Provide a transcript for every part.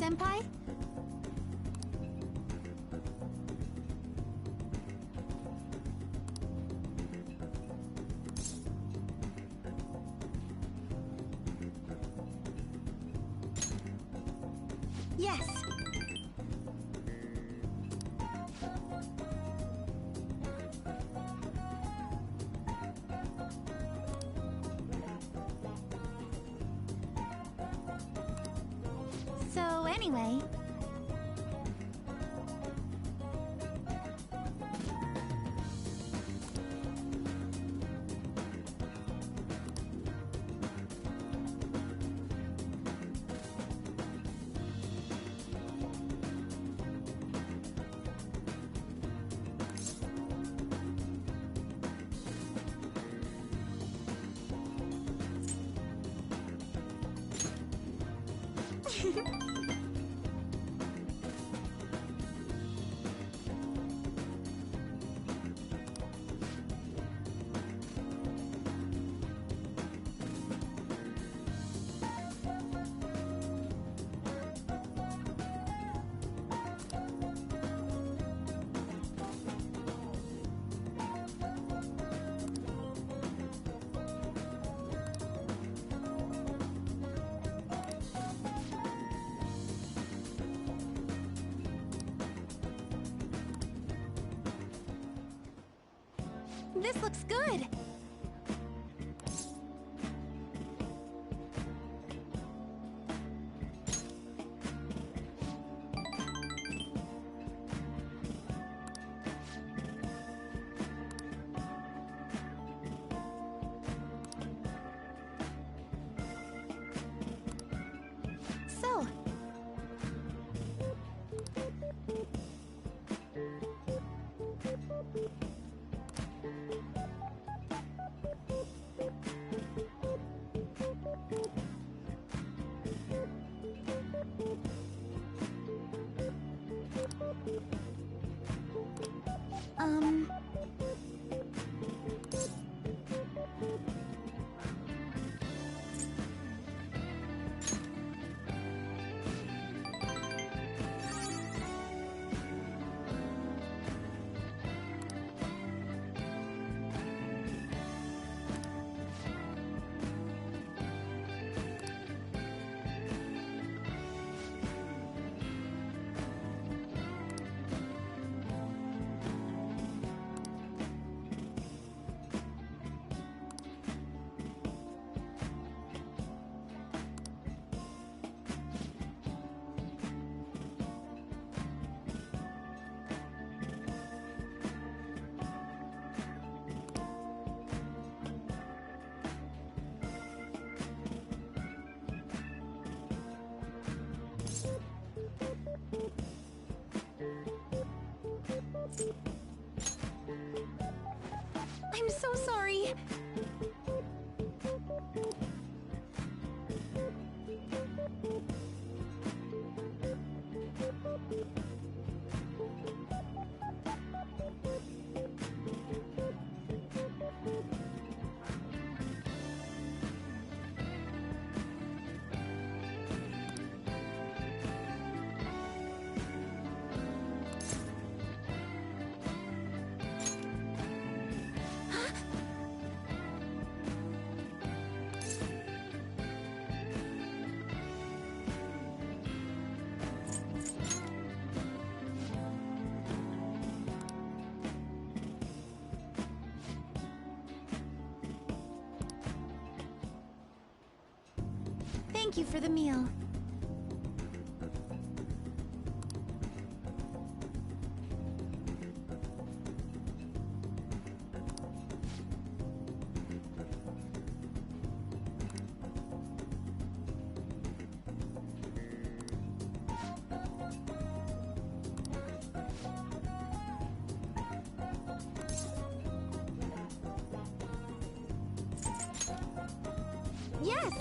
Senpai? Yes. So anyway... This looks good. So, um... I'm so sorry. Thank you for the meal. Yes!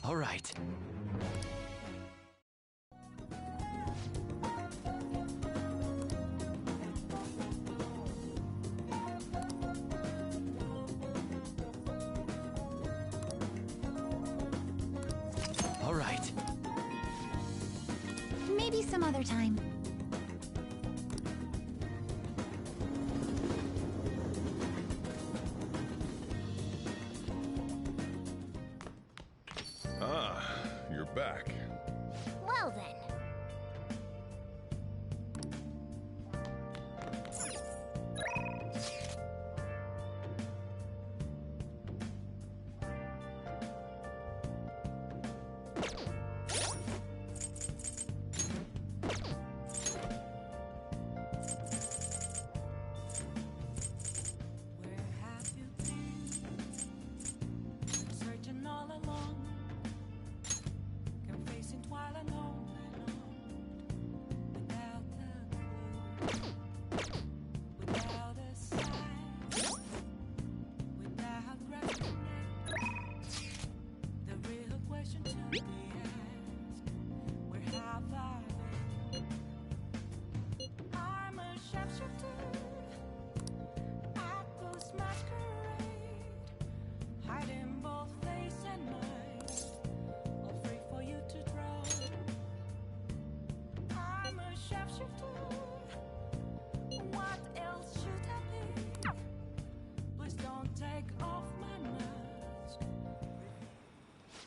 All right. All right. Maybe some other time. back. Well then.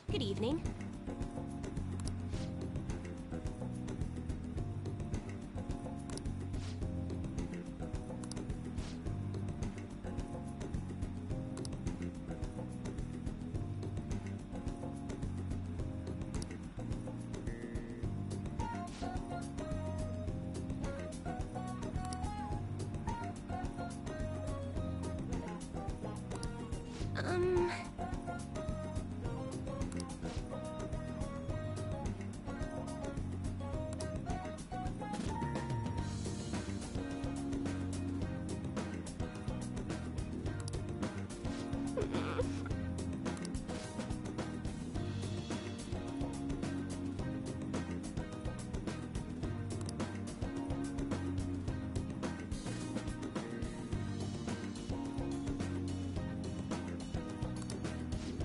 Good evening.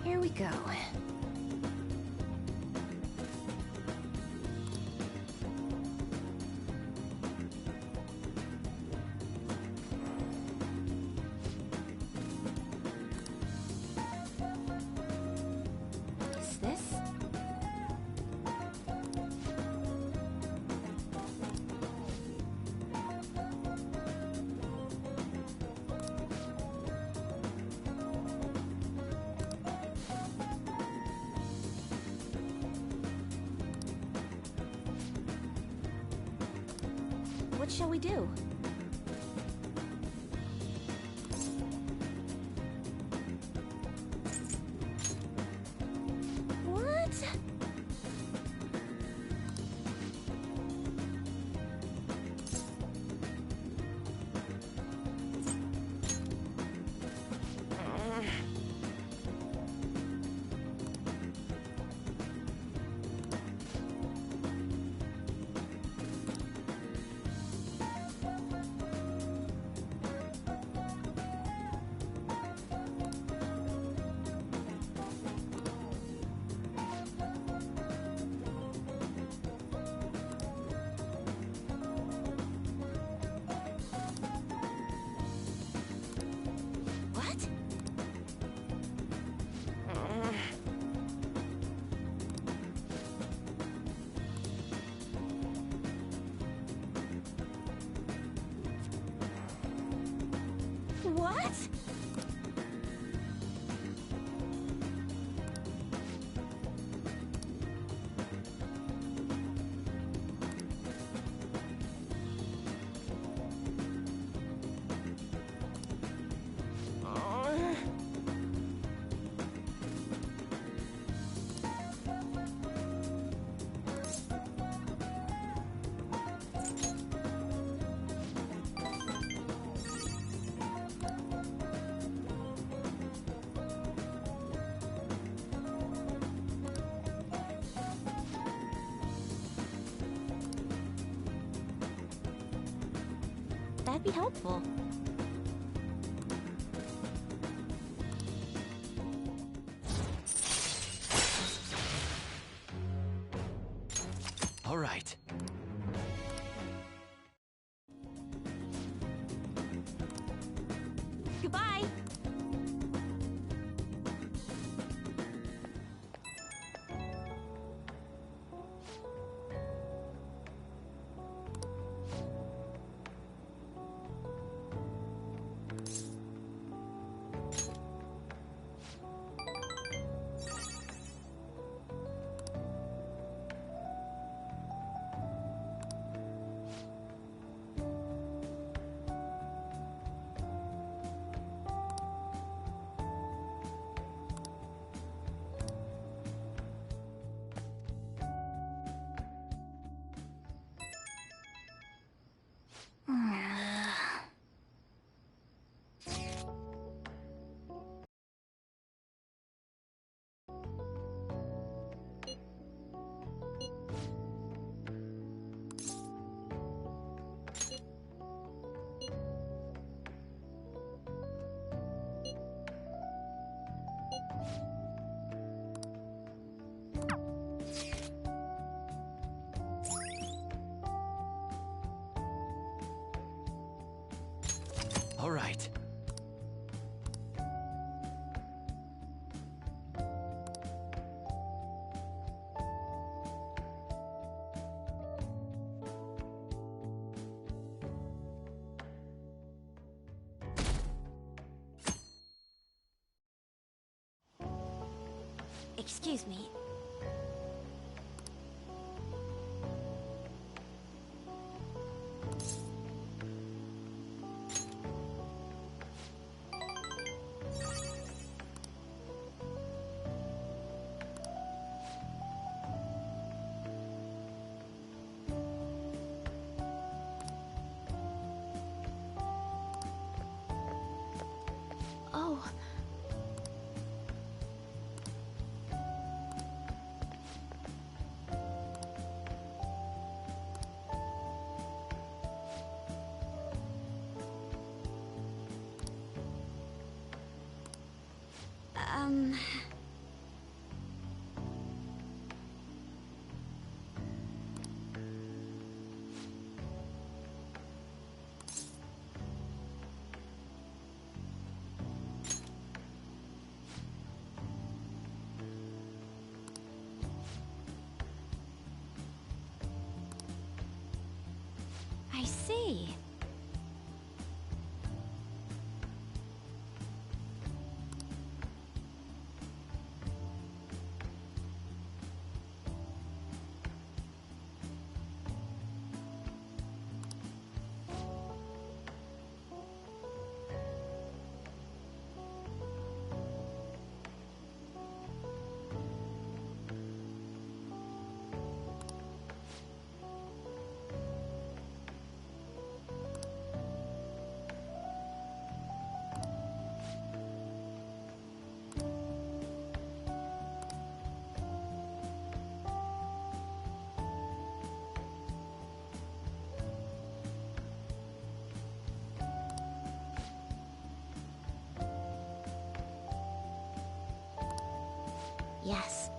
Here we go. Is this? What shall we do? What? What? What? That'd be helpful. All right. Goodbye. All right. Excuse me. Oh. Um... I see. Yes.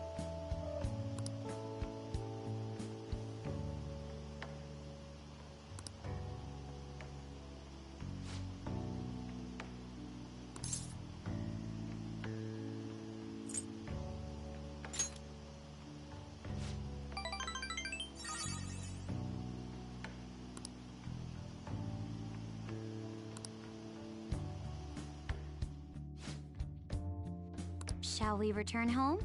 Shall we return home?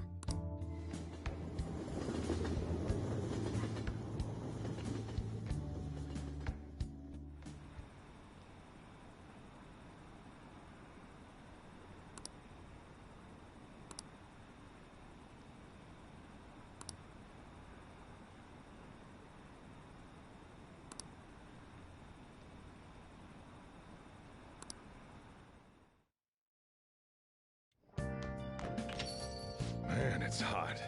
Man, it's hot.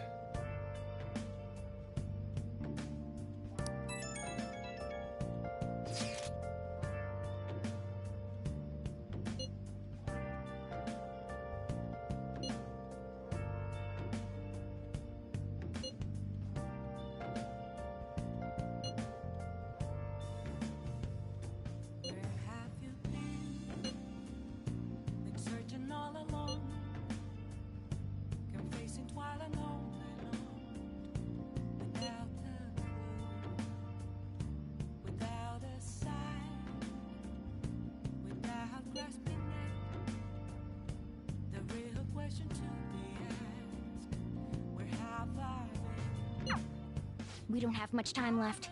We don't have much time left.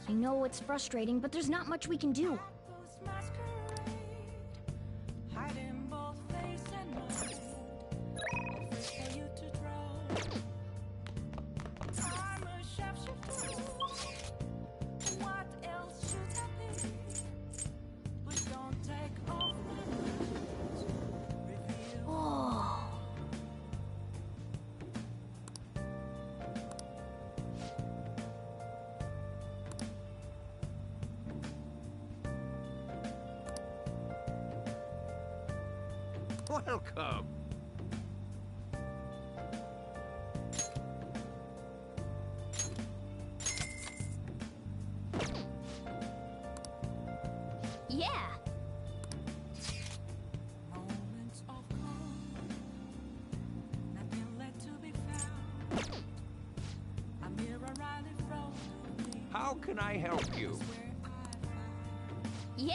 I know it's frustrating, but there's not much we can do. Welcome. How can I help you? Yeah.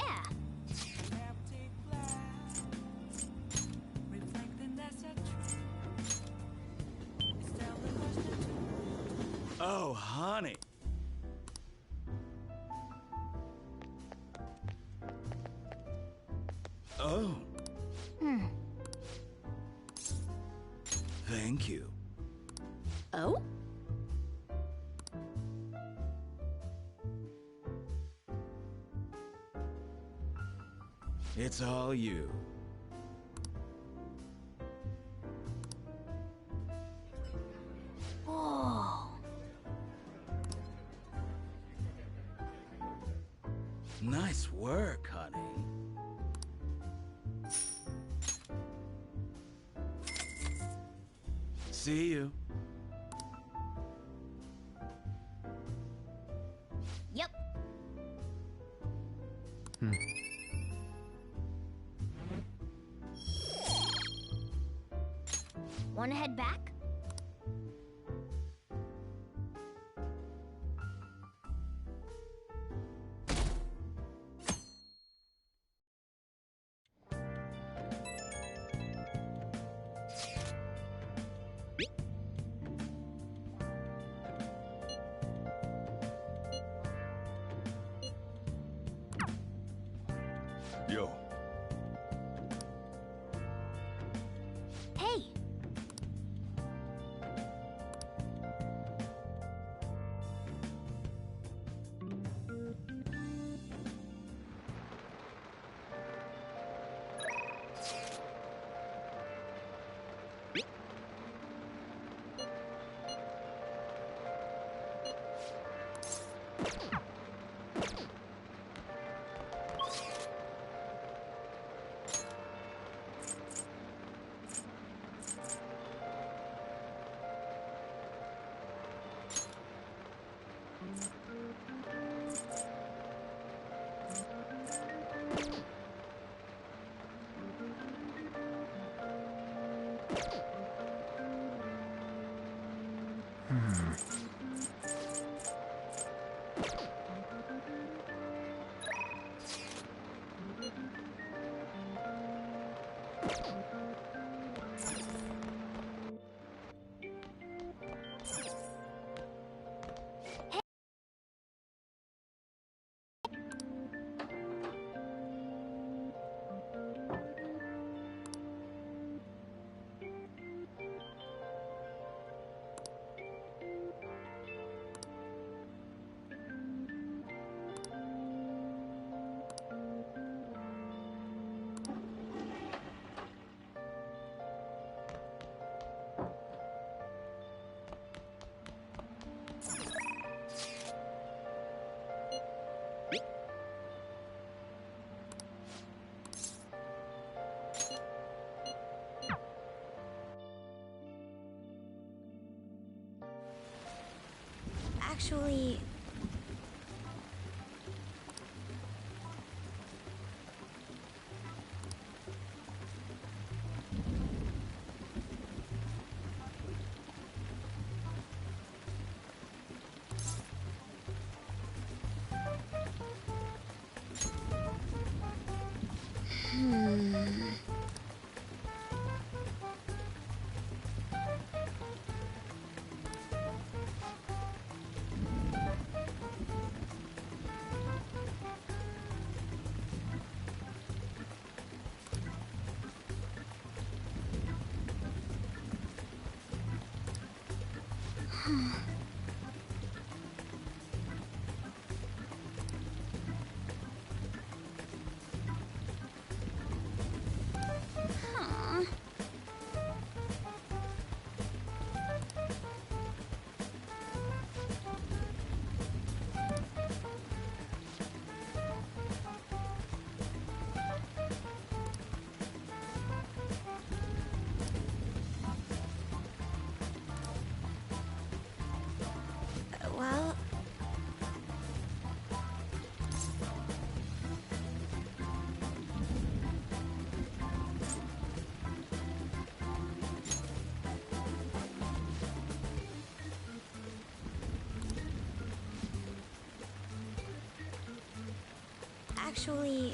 Oh, honey. Oh. Thank you. Oh? It's all you. Whoa. Nice work, honey. See you. Yep. Wanna head back? Yo. Hey! Actually... Actually...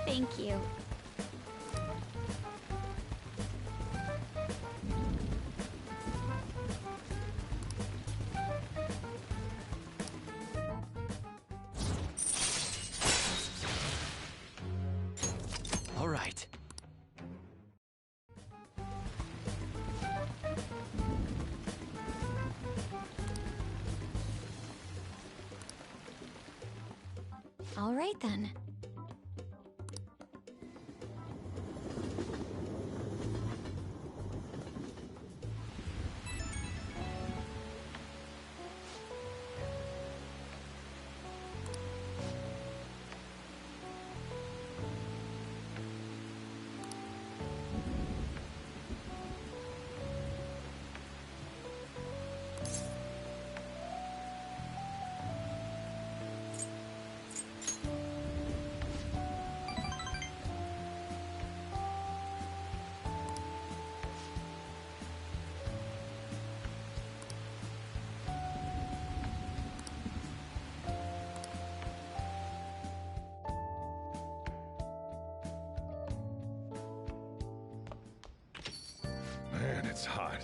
Thank you. All right. All right then. Man, it's hot.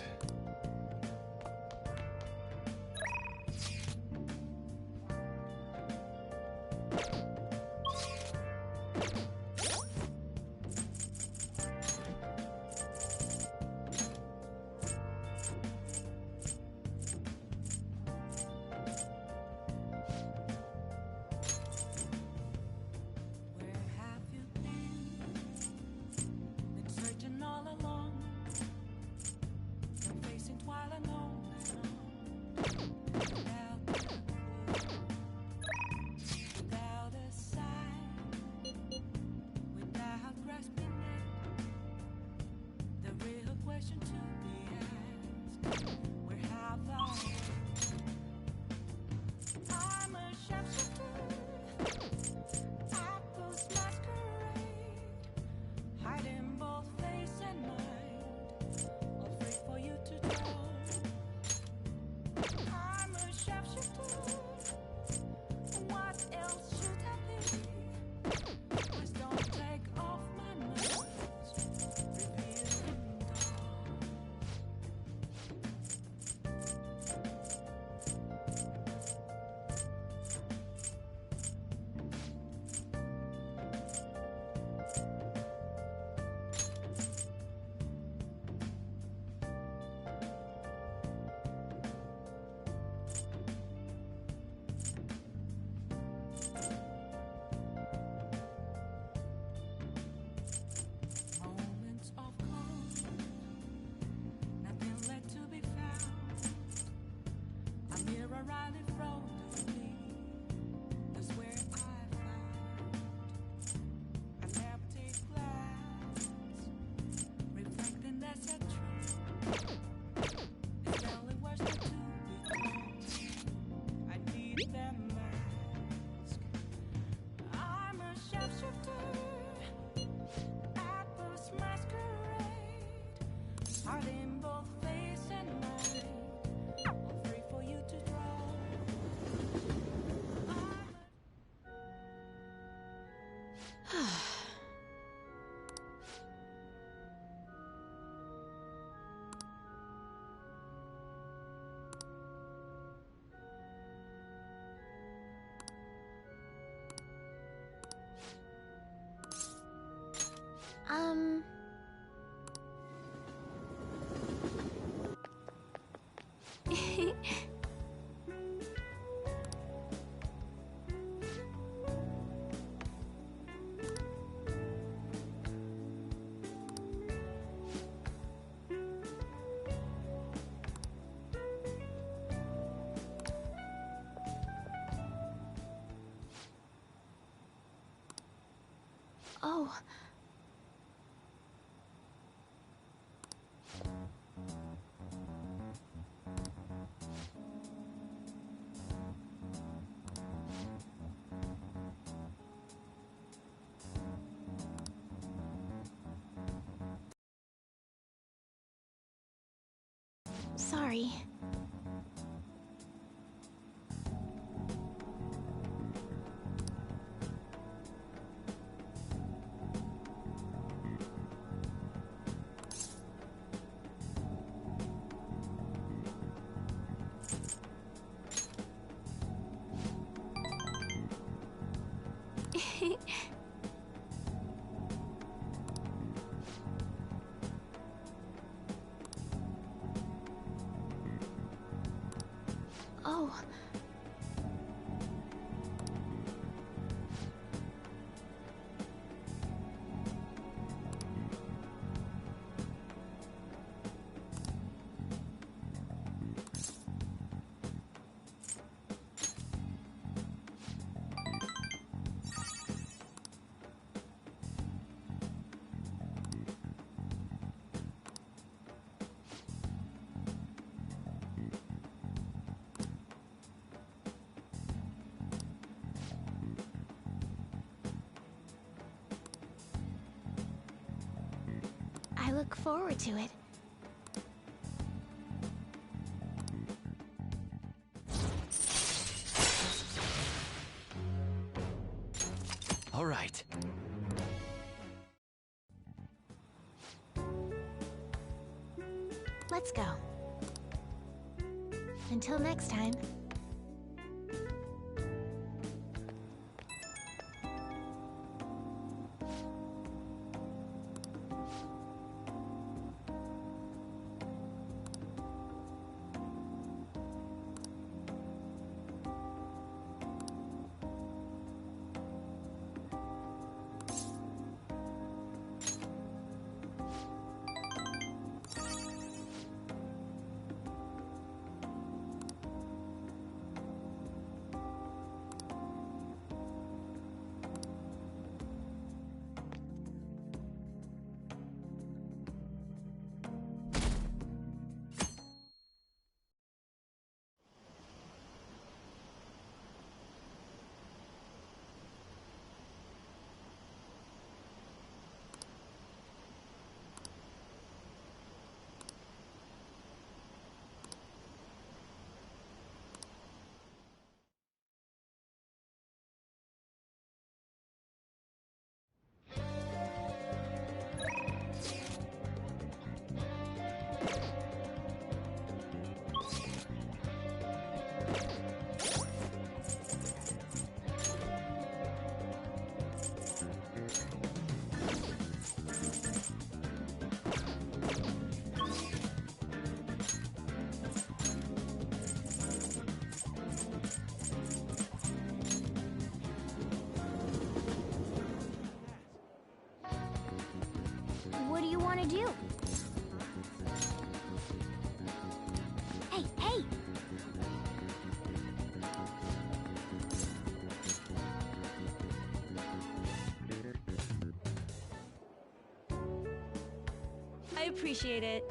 Where have you been? Been searching all along, been facing twilight alone without a clue, without a sign, without grasping it. The real question to be asked: where have I? I'm a shapeshifter. I post masquerade, hiding both face and mind, afraid for you to know. I'm a shapeshifter. What else should I be? Please don't take off my mask, revealing dawn. Moments of calm, nothing left to be found. A mirror right in front of me, that's where I found an empty glass, reflecting that's a truth. It's only worse than to be told. I need that mask. I'm a shapeshifter. At this masquerade, heart in both face and mind, all free for you to draw. Oh. I look forward to it. All right. Let's go. Until next time. What do you want to do? Hey, hey! I appreciate it.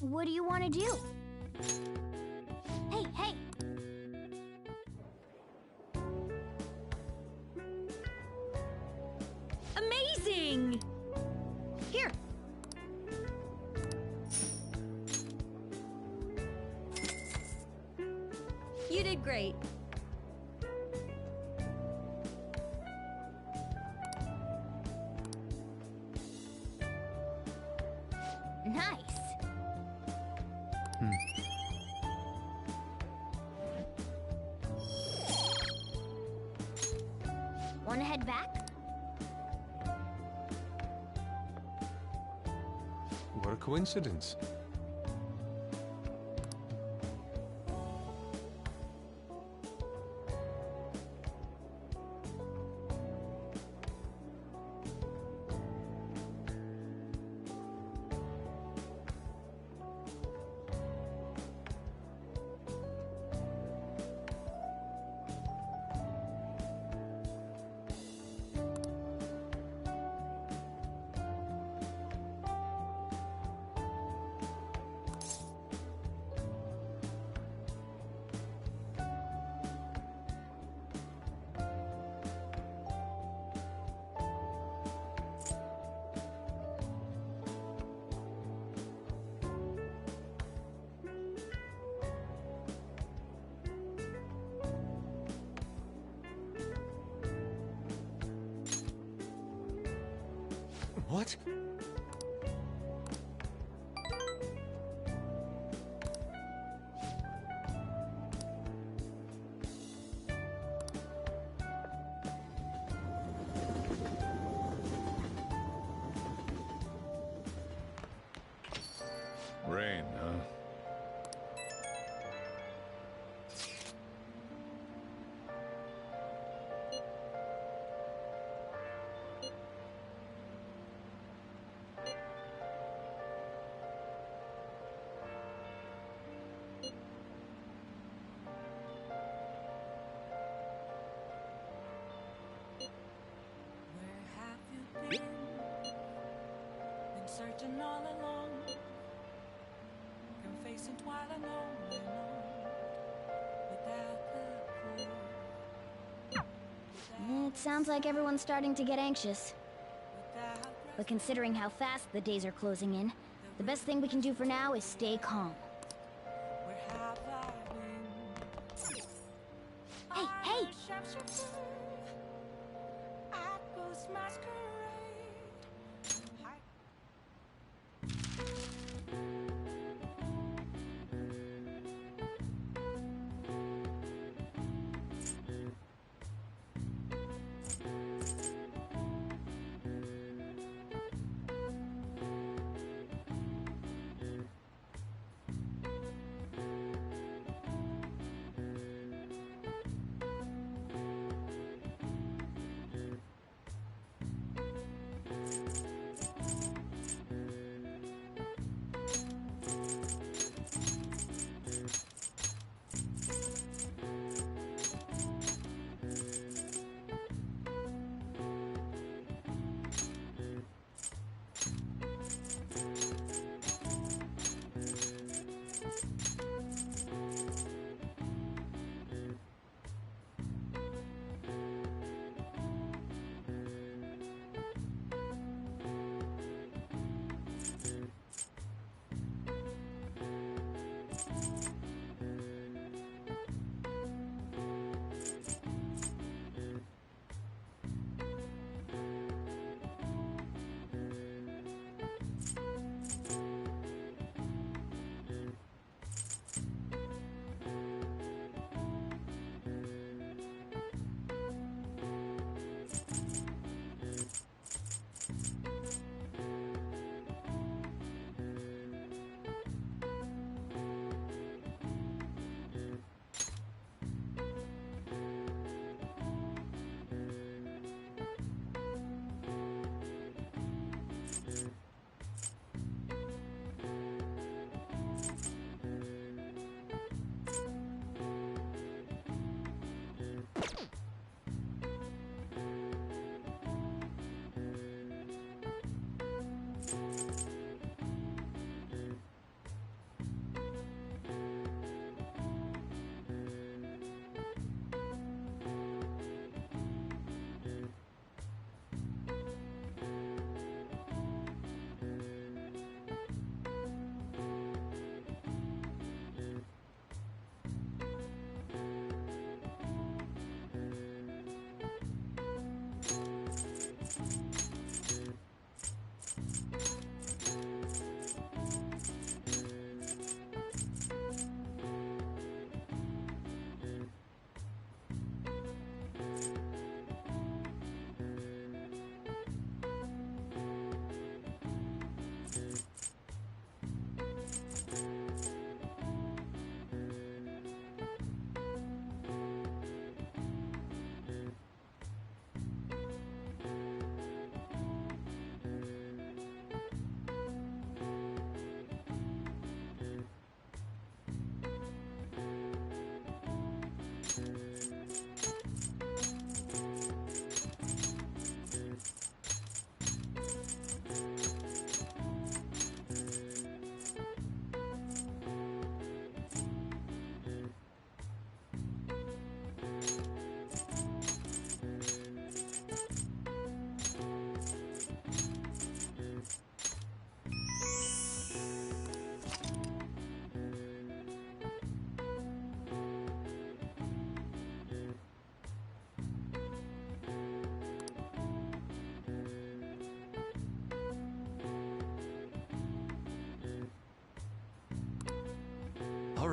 What do you want to do? Hey, hey! Amazing! Here. You did great. Nice! Want to head back? What a coincidence. What? Rain, huh? Where have you been? Been searching all along, confessing while alone and on, without the clue. It sounds like everyone's starting to get anxious. Without But considering how fast the days are closing in, the best thing we can do for now is stay calm. where have I been? Hey, hey! I was masquerade. Hi.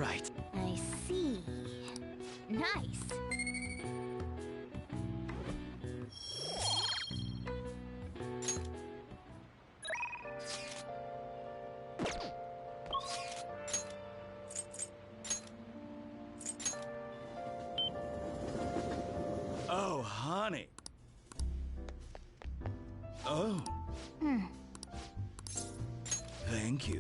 right. I see. Nice. Oh, honey. Oh. Thank you.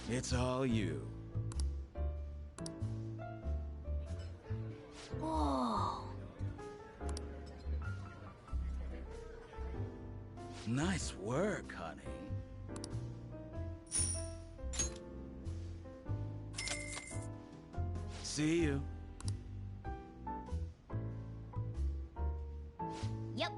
It's all you. Whoa. Nice work, honey. See you. Yep.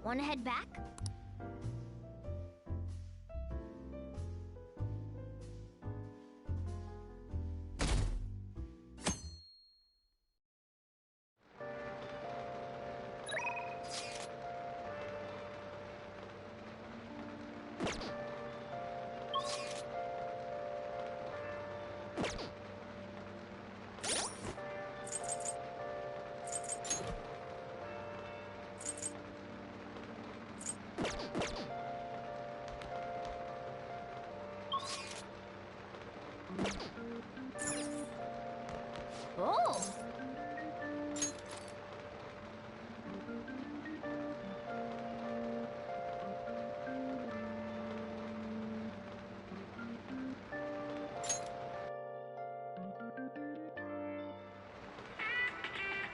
Wanna head back? Oh.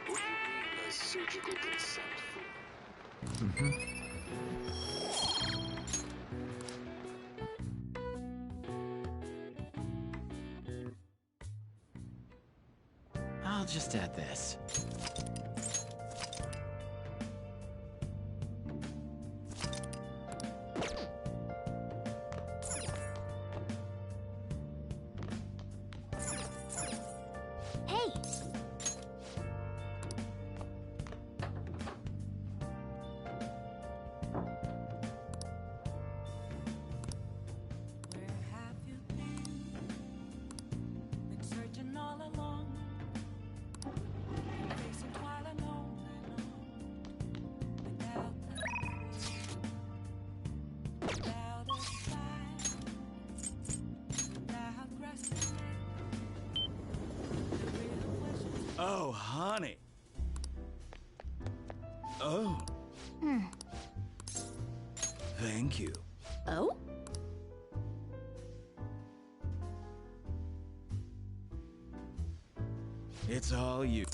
Will you need a surgical consent form? I'll just add this. Hey. Where have you been? Been searching all along. Been facing while alone without a sign, without grasping it. The real question. Oh, honey. Oh. Thank you. Oh? It's all you.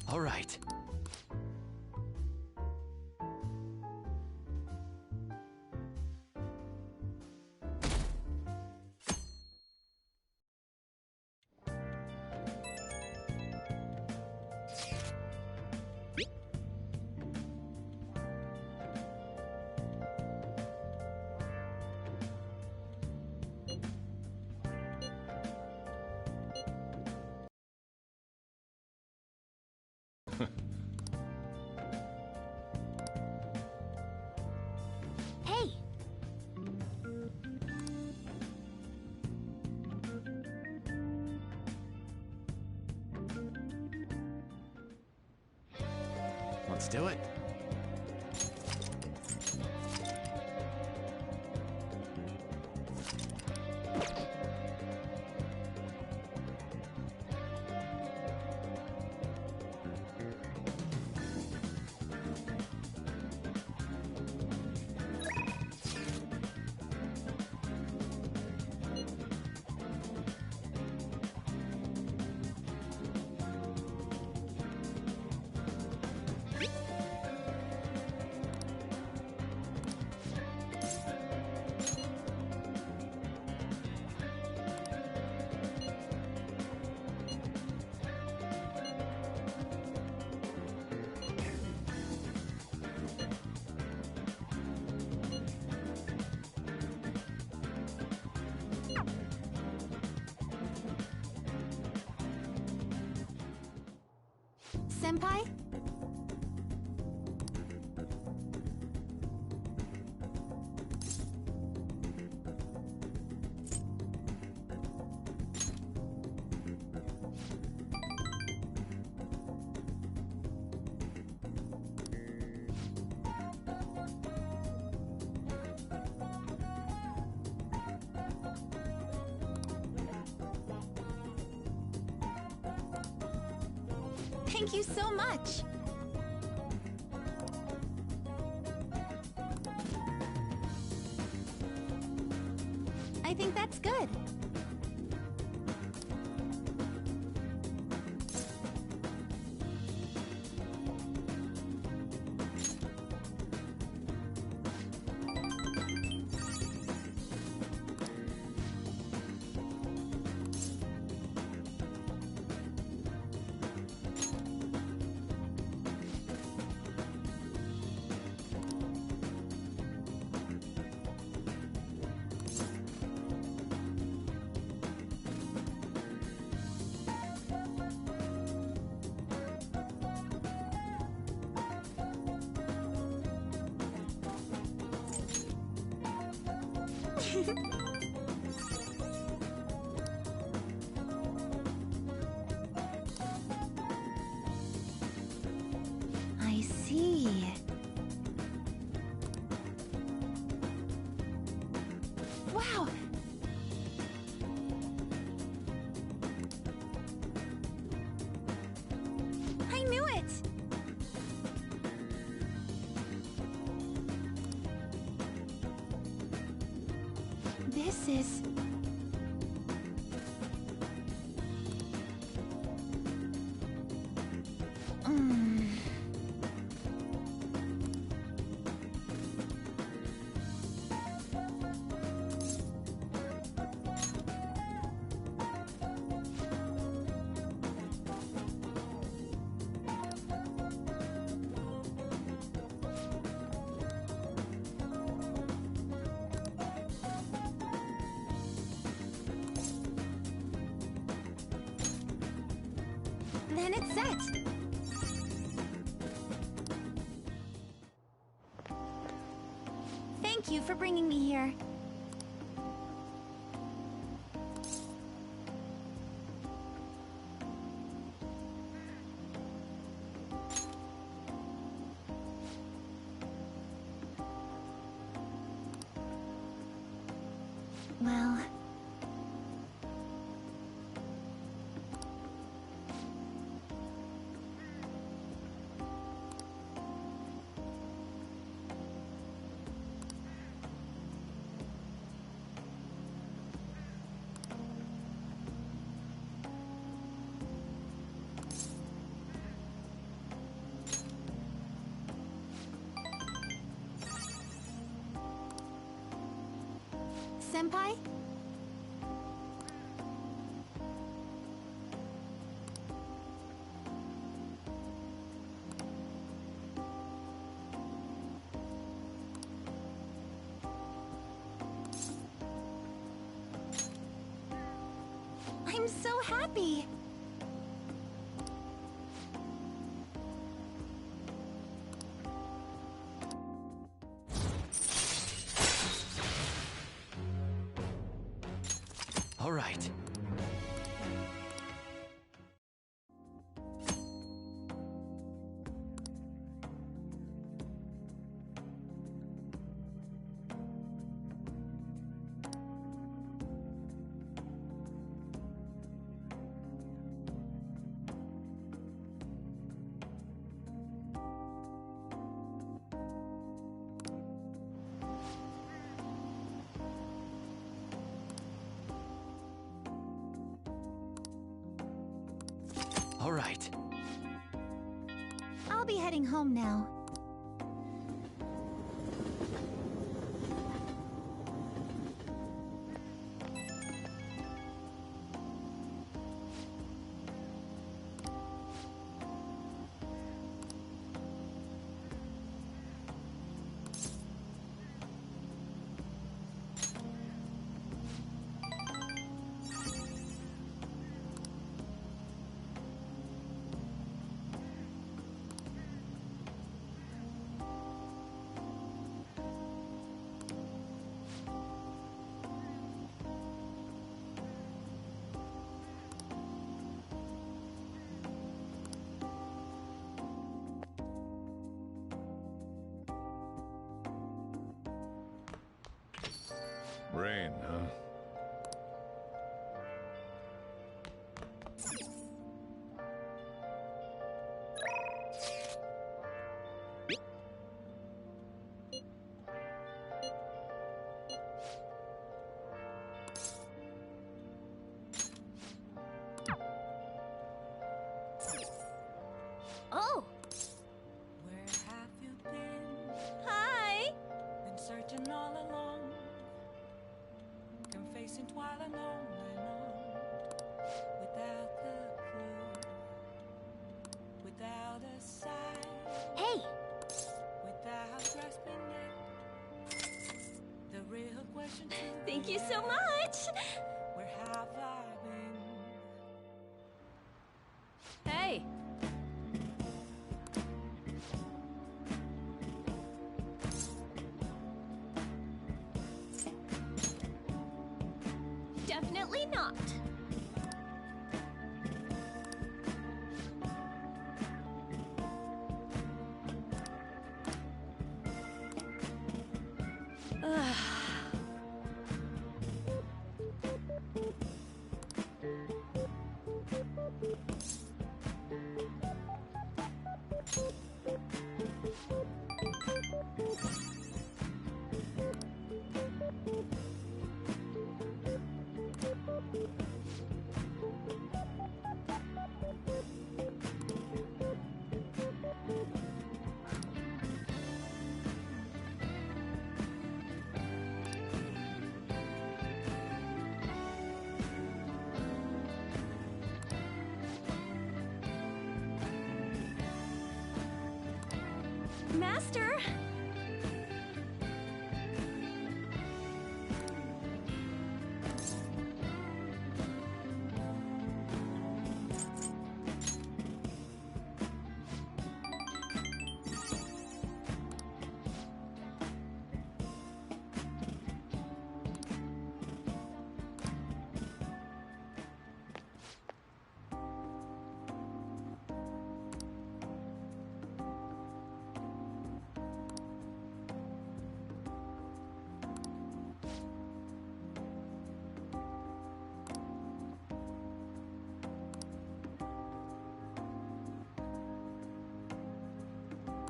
All right. Hey. Let's do it. Senpai? Thank you so much! I think that's good. I see. Wow! I knew it! This is... Then it's set! Thank you for bringing me here. Well... Senpai? I'm so happy! All right. All right. I'll be heading home now. Thank you so much! Where have I been? Hey! Definitely not. Ugh. Master!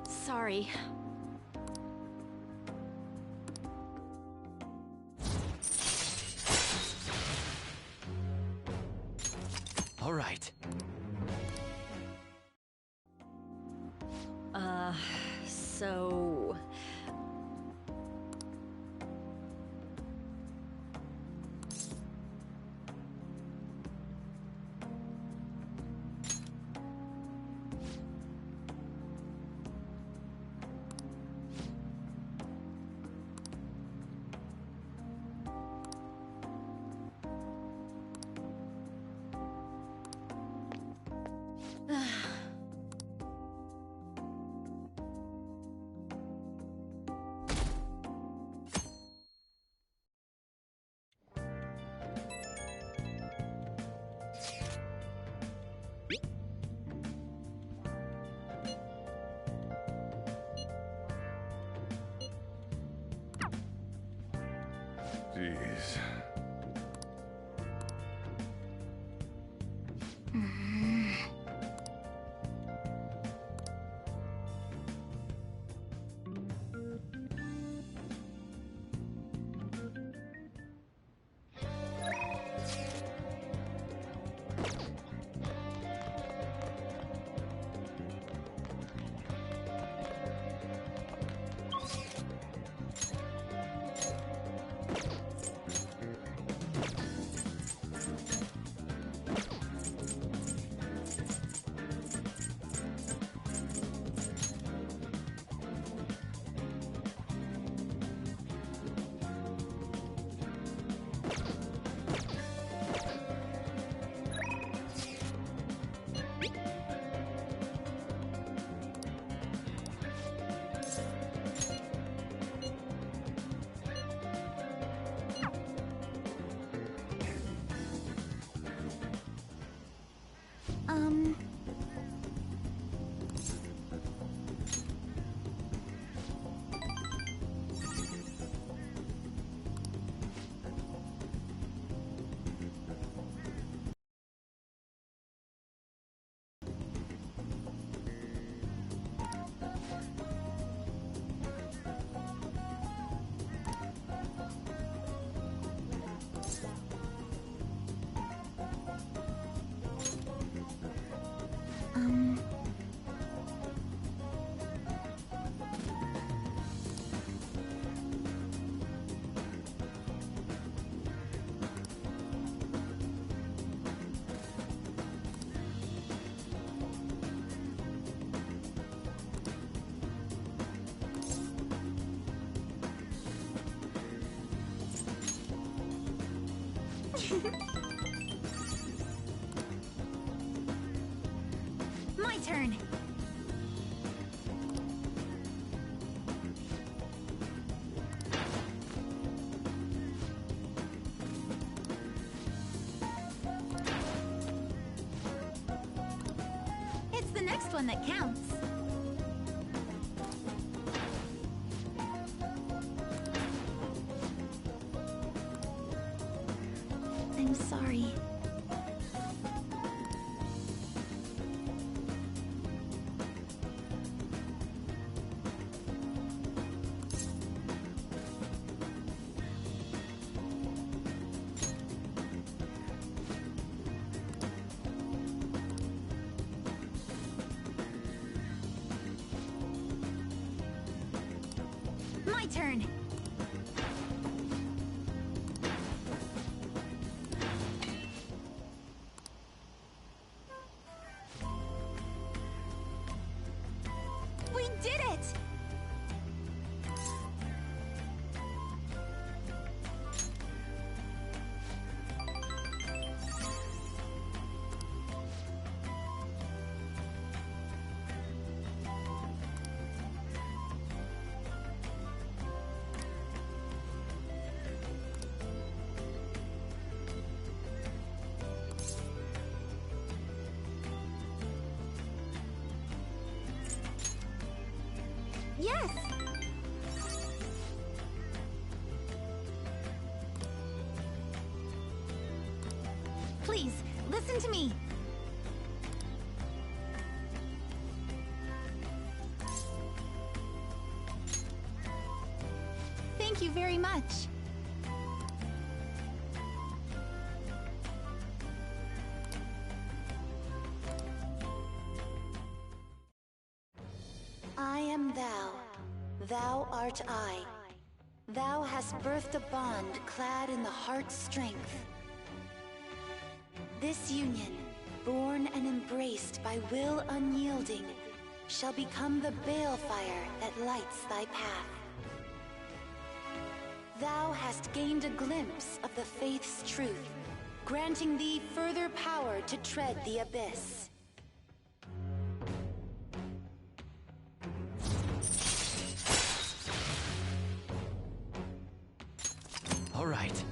Sorry. All right. So... Jeez. turn. It's the next one that counts. I'm sorry. My turn. We did it! Yes! Please, listen to me. Thank you very much. I am thou, thou art I. Thou hast birthed a bond clad in the heart's strength. This union, born and embraced by will unyielding, shall become the balefire that lights thy path. Thou hast gained a glimpse of the faith's truth, granting thee further power to tread the abyss. All right.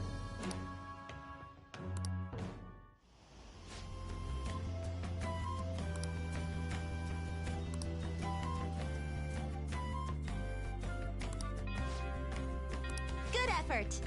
Good effort.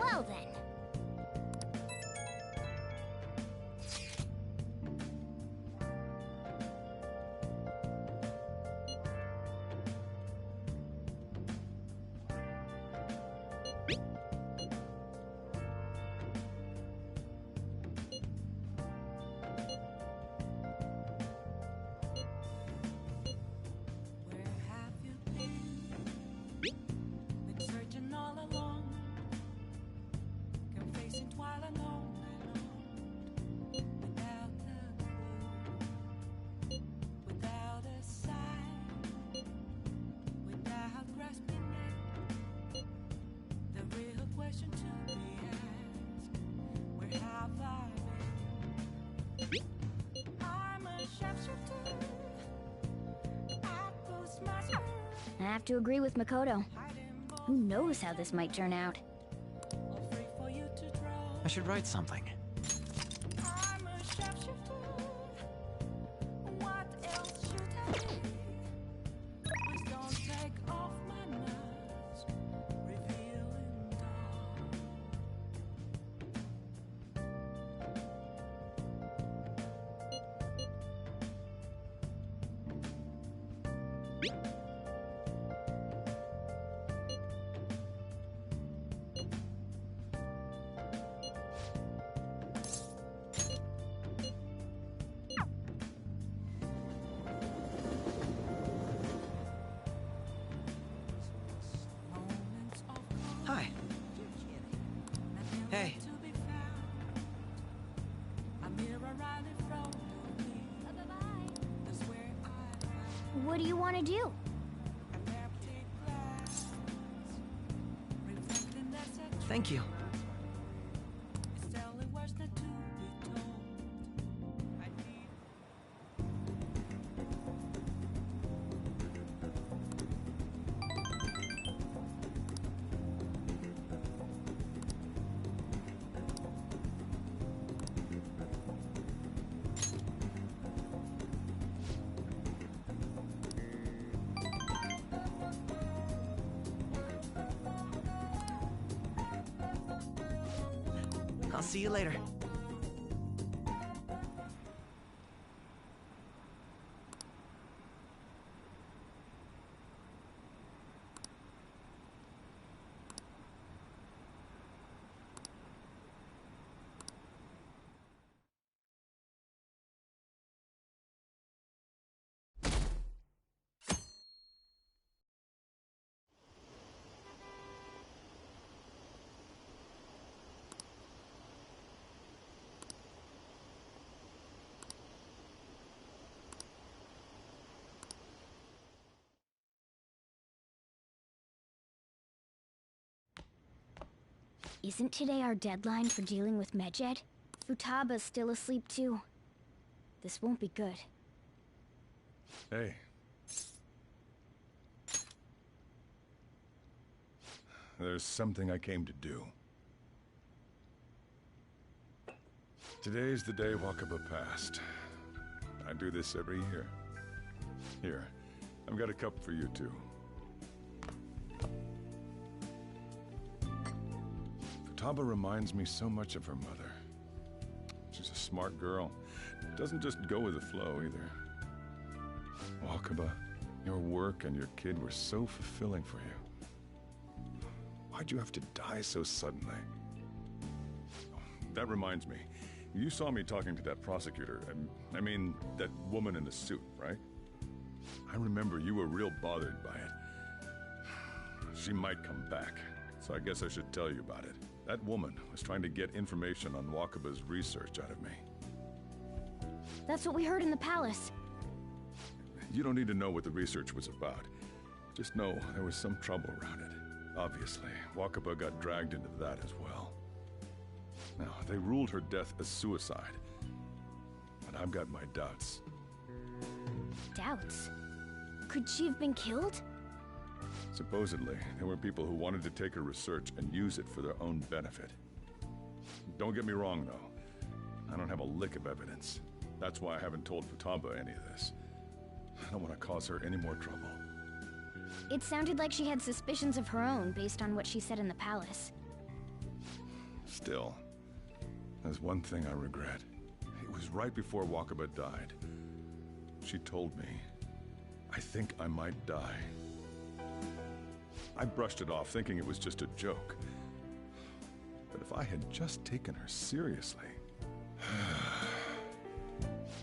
Well then. Where have you been? Been searching all along, confessing while alone and on, without a clue, without a sign, without grasping it. The real question to be asked: where have I been? I'm a sharpshooter. I post my I have to agree with Makoto. Who knows how this might turn out? free for you to draw. I should write something. I'm a sharpshooter. What else should I be? Please don't take off my mask. Hi. Hey. What do you want to do? Thank you. I'll see you later. Isn't today our deadline for dealing with Medjed? Futaba's still asleep too. This won't be good. Hey. There's something I came to do. Today's the day Wakaba passed. I do this every year. Here, I've got a cup for you too. Futaba reminds me so much of her mother. She's a smart girl. Doesn't just go with the flow either. Wakaba, your work and your kid were so fulfilling for you. Why'd you have to die so suddenly? That reminds me. You saw me talking to that prosecutor, I mean, that woman in the suit, right? I remember you were real bothered by it. She might come back, so I guess I should tell you about it. That woman was trying to get information on Wakaba's research out of me. That's what we heard in the palace. You don't need to know what the research was about. Just know there was some trouble around it. Obviously, Wakaba got dragged into that as well. Now, they ruled her death as suicide. But I've got my doubts. Doubts? Could she have been killed? Supposedly, there were people who wanted to take her research and use it for their own benefit. Don't get me wrong, though. I don't have a lick of evidence. That's why I haven't told Futaba any of this. I don't want to cause her any more trouble. It sounded like she had suspicions of her own based on what she said in the palace. Still, there's one thing I regret. It was right before Wakaba died. She told me, I think I might die. I brushed it off, thinking it was just a joke. But if I had just taken her seriously...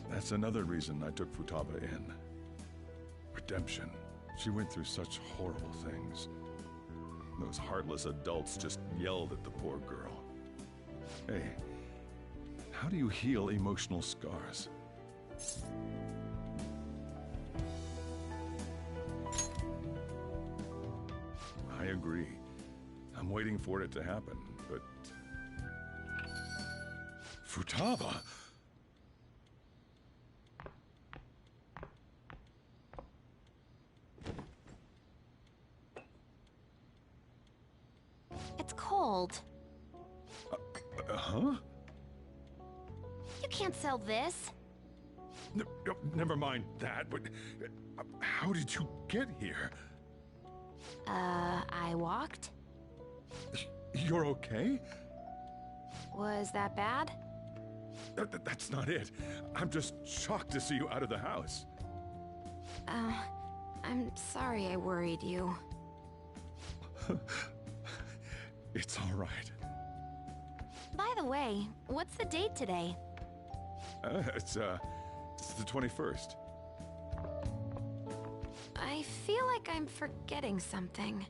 That's another reason I took Futaba in. Redemption. She went through such horrible things. Those heartless adults just yelled at the poor girl. Hey, how do you heal emotional scars? I agree. I'm waiting for it to happen, but... Futaba! It's cold. Huh? You can't sell this. Never mind that, but... how did you get here? I walked? You're okay? Was that bad? That's not it. I'm just shocked to see you out of the house. I'm sorry I worried you. It's all right. By the way, what's the date today? It's the 21st. I feel like I'm forgetting something.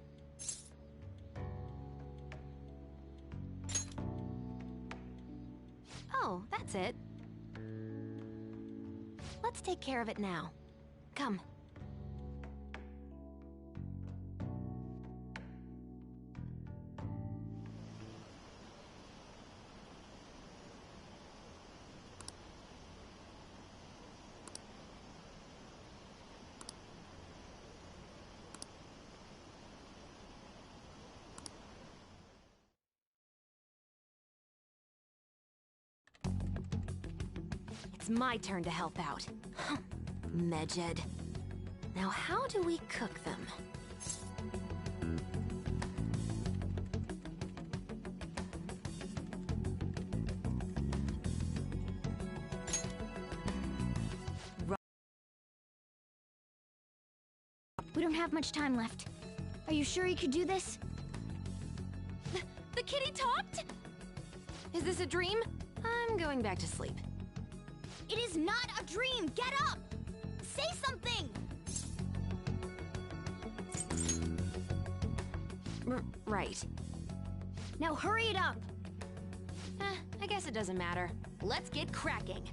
Oh, that's it. Let's take care of it now. Come. It's my turn to help out. Medjed. Now how do we cook them? We don't have much time left. Are you sure you could do this? The kitty talked? Is this a dream? I'm going back to sleep. It is not a dream! Get up! Say something! Right. Now hurry it up! I guess it doesn't matter. Let's get cracking.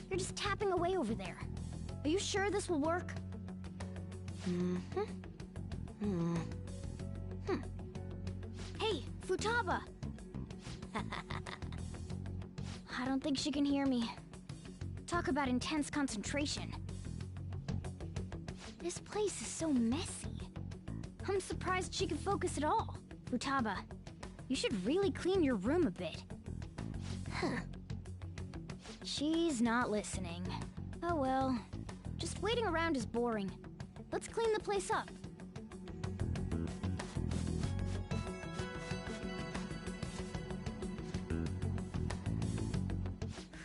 You're just tapping away over there. Are you sure this will work? Hey, Futaba! I don't think she can hear me. Talk about intense concentration. This place is so messy. I'm surprised she can focus at all. Futaba, you should really clean your room a bit. She's not listening. Oh well. Just waiting around is boring. Let's clean the place up.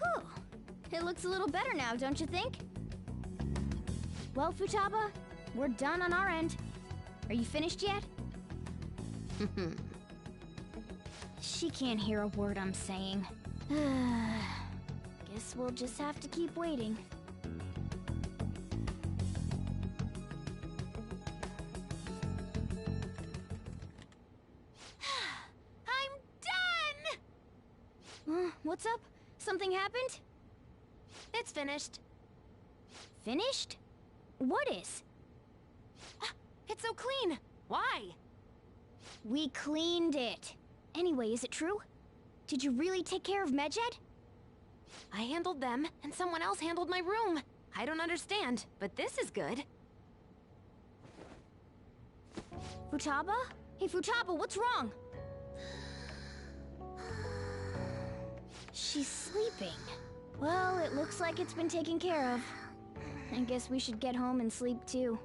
Whew. It looks a little better now, don't you think? Well, Futaba, we're done on our end. Are you finished yet? She can't hear a word I'm saying. Guess we'll just have to keep waiting. I'm done! What's up? Something happened? It's finished. Finished? What is? It's so clean. Why? We cleaned it. Anyway, is it true? Did you really take care of Medjed? I handled them, and someone else handled my room. I don't understand, but this is good. Futaba? Hey, Futaba, what's wrong? She's sleeping. Well, it looks like it's been taken care of. I guess we should get home and sleep too.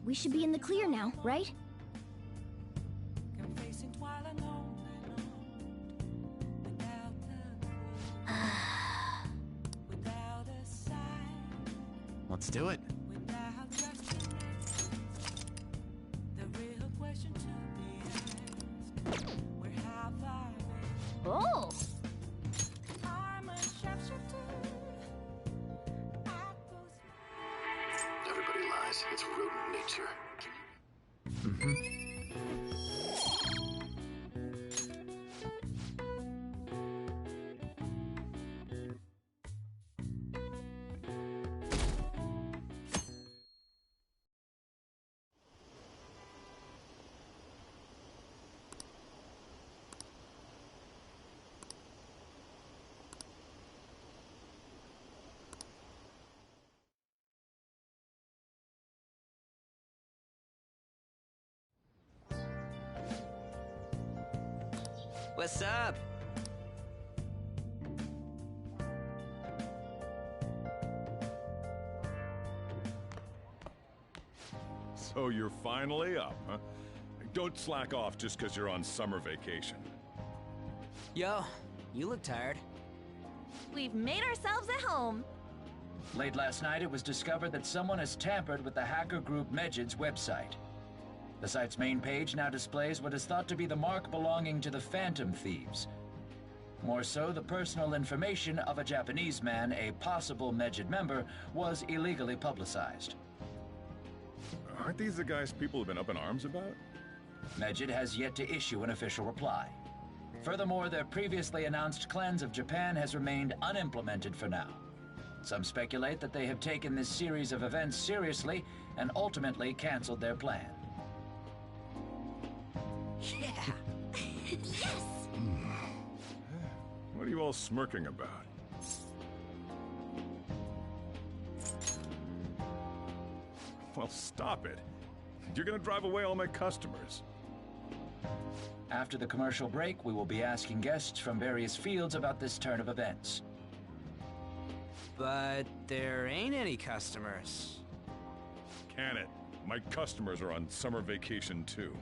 We should be in the clear now, right? Confessing while alone without a sign, Let's do it. without resting. The real question to be asked: where have I been? Oh! I'm a sharpshooter. I post Everybody lies. It's rodent nature. What's up? So you're finally up, huh? Don't slack off just because you're on summer vacation. Yo, you look tired. We've made ourselves at home. Late last night, it was discovered that someone has tampered with the hacker group Medjid's website. The site's main page now displays what is thought to be the mark belonging to the Phantom Thieves. More so, the personal information of a Japanese man, a possible Medjid member, was illegally publicized. Aren't these the guys people have been up in arms about? Medjid has yet to issue an official reply. Furthermore, their previously announced cleanse of Japan has remained unimplemented for now. Some speculate that they have taken this series of events seriously and ultimately canceled their plan. Yeah. Yes! What are you all smirking about? Well, stop it. You're gonna drive away all my customers. After the commercial break, we will be asking guests from various fields about this turn of events. But there ain't any customers. Can it? My customers are on summer vacation too.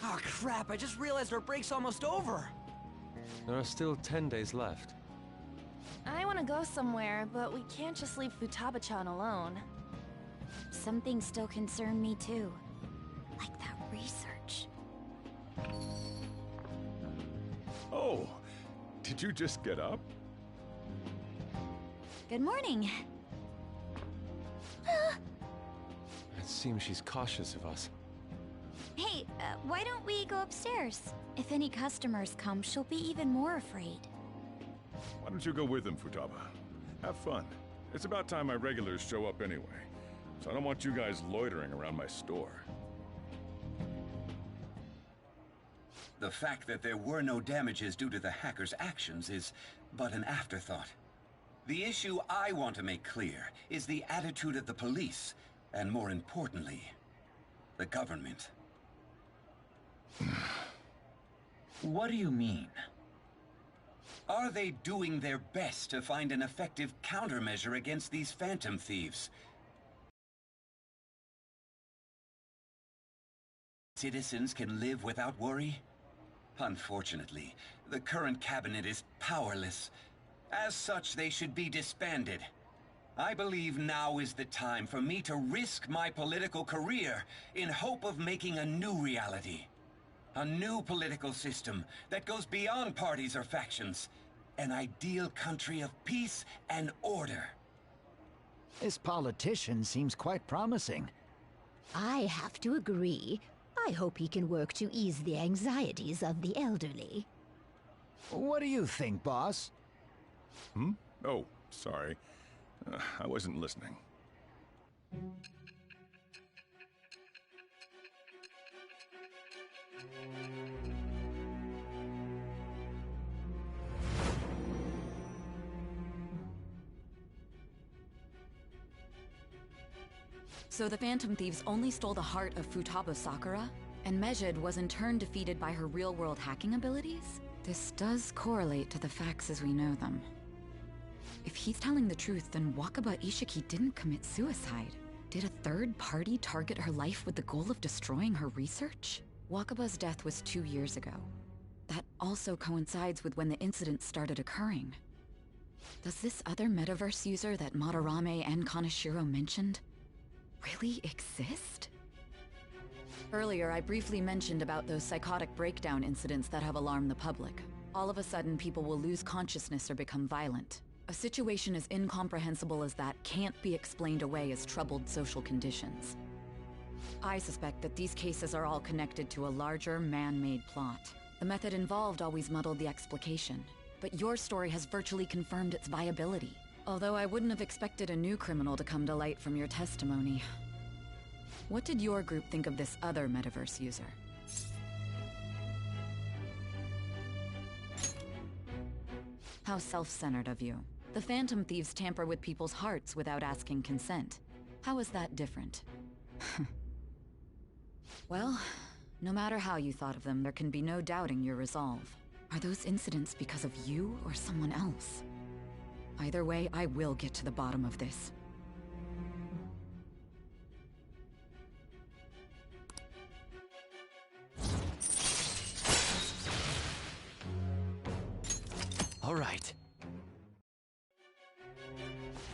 Oh crap, I just realized our break's almost over. There are still 10 days left. I want to go somewhere, but we can't just leave Futaba-chan alone. Some things still concern me too. Like that research. Oh, did you just get up? Good morning. It seems she's cautious of us. Hey, why don't we go upstairs? If any customers come, she'll be even more afraid. Why don't you go with them, Futaba? Have fun. It's about time my regulars show up anyway. So I don't want you guys loitering around my store. The fact that there were no damages due to the hackers' actions is but an afterthought. The issue I want to make clear is the attitude of the police, and more importantly, the government. What do you mean? Are they doing their best to find an effective countermeasure against these Phantom Thieves? Citizens can live without worry? Unfortunately, the current cabinet is powerless. As such, they should be disbanded. I believe now is the time for me to risk my political career in hope of making a new reality. A new political system that goes beyond parties or factions. An ideal country of peace and order. This politician seems quite promising. I have to agree. I hope he can work to ease the anxieties of the elderly. What do you think, boss? Hmm? Oh, sorry. I wasn't listening. So the Phantom Thieves only stole the heart of Futaba Sakura, and Medjid was in turn defeated by her real-world hacking abilities? This does correlate to the facts as we know them. If he's telling the truth, then Wakaba Ishiki didn't commit suicide. Did a third party target her life with the goal of destroying her research? Wakaba's death was 2 years ago. That also coincides with when the incident started occurring. Does this other metaverse user that Madarame and Kaneshiro mentioned really exist? Earlier, I briefly mentioned about those psychotic breakdown incidents that have alarmed the public. All of a sudden, people will lose consciousness or become violent. A situation as incomprehensible as that can't be explained away as troubled social conditions. I suspect that these cases are all connected to a larger, man-made plot. The method involved always muddled the explication, but your story has virtually confirmed its viability. Although I wouldn't have expected a new criminal to come to light from your testimony. What did your group think of this other metaverse user? How self-centered of you. The Phantom Thieves tamper with people's hearts without asking consent. How is that different? Well, No matter how you thought of them, there can be no doubting your resolve. Are those incidents because of you or someone else? Either way, I will get to the bottom of this. All right.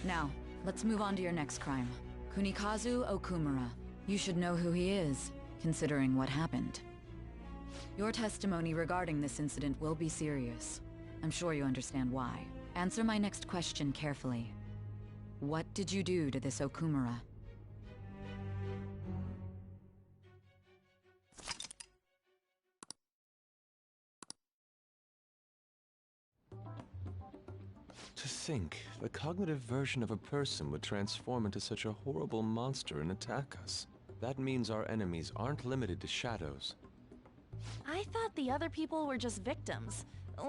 Now, let's move on to your next crime. Kunikazu Okumura. You should know who he is, considering what happened. Your testimony regarding this incident will be serious. I'm sure you understand why. Answer my next question carefully. What did you do to this Okumura? To think, the cognitive version of a person would transform into such a horrible monster and attack us. That means our enemies aren't limited to shadows. I thought the other people were just victims,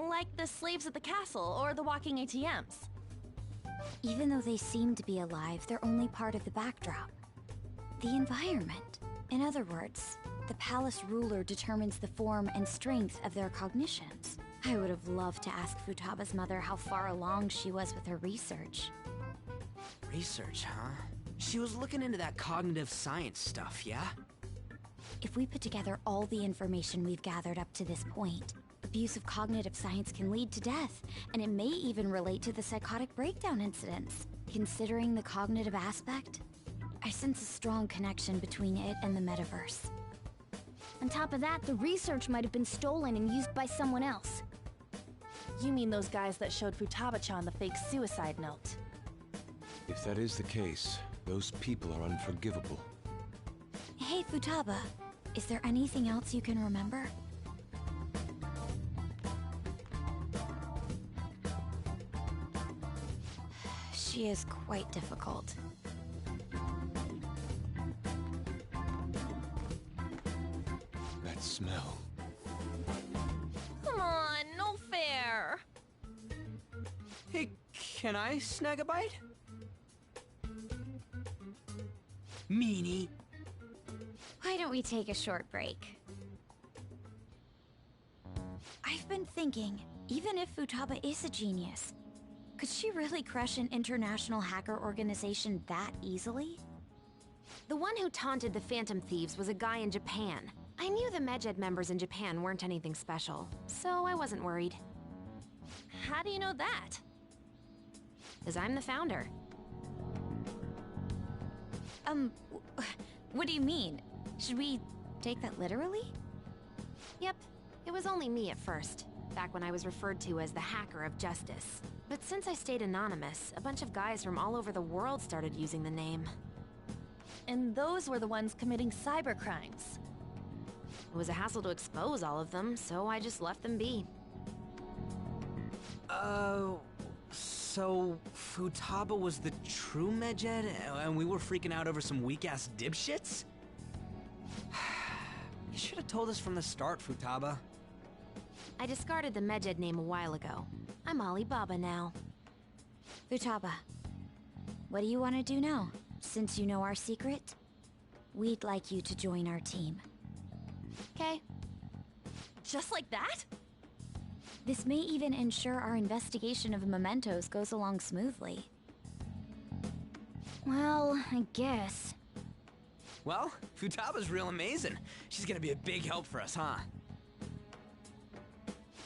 like the slaves at the castle or the walking ATMs. Even though they seem to be alive, they're only part of the backdrop. The environment. In other words, the palace ruler determines the form and strength of their cognitions. I would have loved to ask Futaba's mother how far along she was with her research. Research, huh? She was looking into that cognitive science stuff, yeah? If we put together all the information we've gathered up to this point, abuse of cognitive science can lead to death, and it may even relate to the psychotic breakdown incidents. Considering the cognitive aspect, I sense a strong connection between it and the metaverse. On top of that, the research might have been stolen and used by someone else. You mean those guys that showed Futaba-chan the fake suicide note? If that is the case, those people are unforgivable. Hey, Futaba, is there anything else you can remember? She is quite difficult. That smell. Come on, no fair. Hey, can I snag a bite? Meanie. Why don't we take a short break? I've been thinking, even if Futaba is a genius, could she really crush an international hacker organization that easily? The one who taunted the Phantom Thieves was a guy in Japan. I knew the Medjed members in Japan weren't anything special, so I wasn't worried. How do you know that? Because I'm the founder. What do you mean? Should we take that literally? Yep, it was only me at first, back when I was referred to as the Hacker of Justice. But since I stayed anonymous, a bunch of guys from all over the world started using the name. And those were the ones committing cybercrimes. It was a hassle to expose all of them, so I just left them be. So Futaba was the true Medjed, and we were freaking out over some weak-ass dipshits? You should have told us from the start, Futaba. I discarded the Medjed name a while ago. I'm Alibaba now. Futaba, what do you want to do now? Since you know our secret, we'd like you to join our team. Okay. Just like that? This may even ensure our investigation of mementos goes along smoothly. Well, I guess. Well, Futaba's real amazing. She's gonna be a big help for us, huh?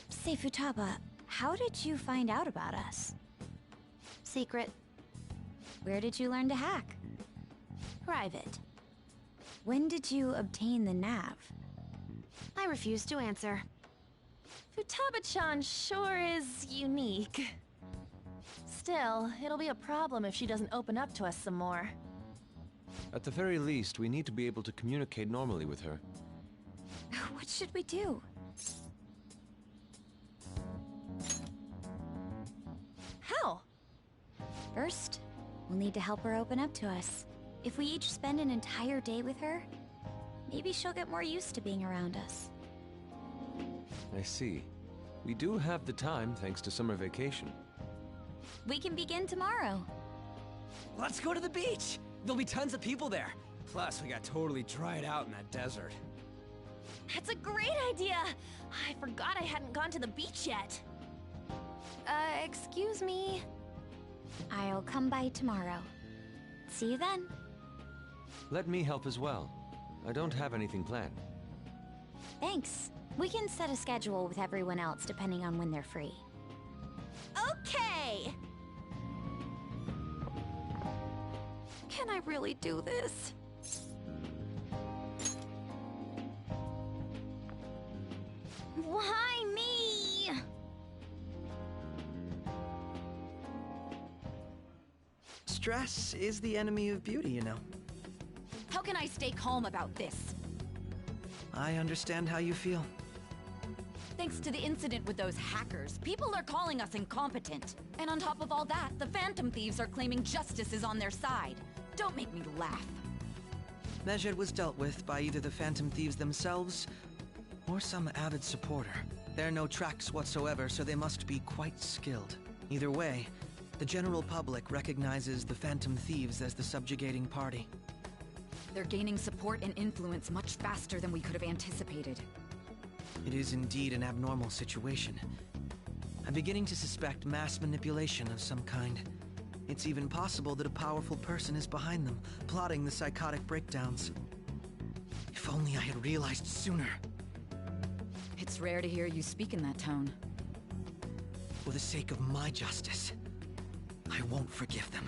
Say, Futaba, how did you find out about us? Secret. Where did you learn to hack? Private. When did you obtain the nav? I refuse to answer. Futaba-chan sure is unique. Still, it'll be a problem if she doesn't open up to us some more. At the very least, we need to be able to communicate normally with her. What should we do? How? First, we'll need to help her open up to us. If we each spend an entire day with her, maybe she'll get more used to being around us. I see. We do have the time thanks to summer vacation. We can begin tomorrow. Let's go to the beach! There'll be tons of people there. Plus, we got totally dried out in that desert. That's a great idea! I forgot I hadn't gone to the beach yet. Excuse me? I'll come by tomorrow. See you then. Let me help as well. I don't have anything planned. Thanks. We can set a schedule with everyone else depending on when they're free. Okay! Can I really do this? Why me? Stress is the enemy of beauty, you know. How can I stay calm about this? I understand how you feel. Thanks to the incident with those hackers, people are calling us incompetent. And on top of all that, the Phantom Thieves are claiming justice is on their side. Don't make me laugh. Mejed was dealt with by either the Phantom Thieves themselves or some avid supporter. There are no tracks whatsoever, so they must be quite skilled. Either way, the general public recognizes the Phantom Thieves as the subjugating party. They're gaining support and influence much faster than we could have anticipated. It is indeed an abnormal situation. I'm beginning to suspect mass manipulation of some kind. It's even possible that a powerful person is behind them, plotting the psychotic breakdowns. If only I had realized sooner. It's rare to hear you speak in that tone. For the sake of my justice, I won't forgive them.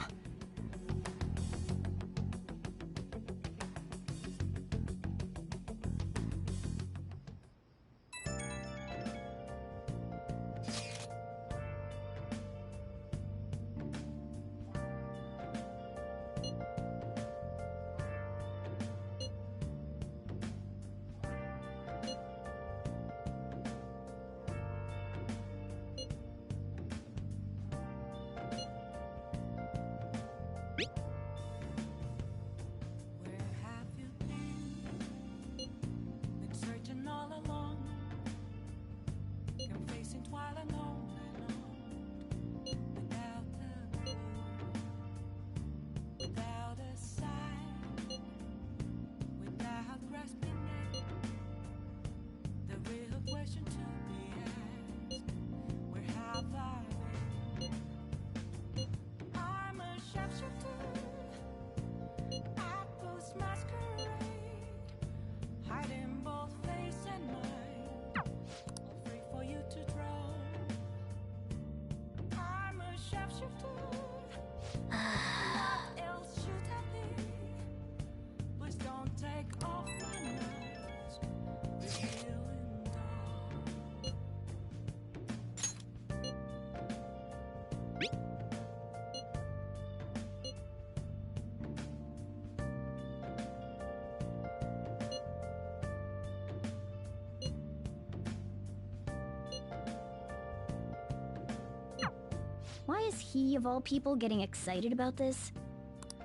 Why is he, of all people, getting excited about this?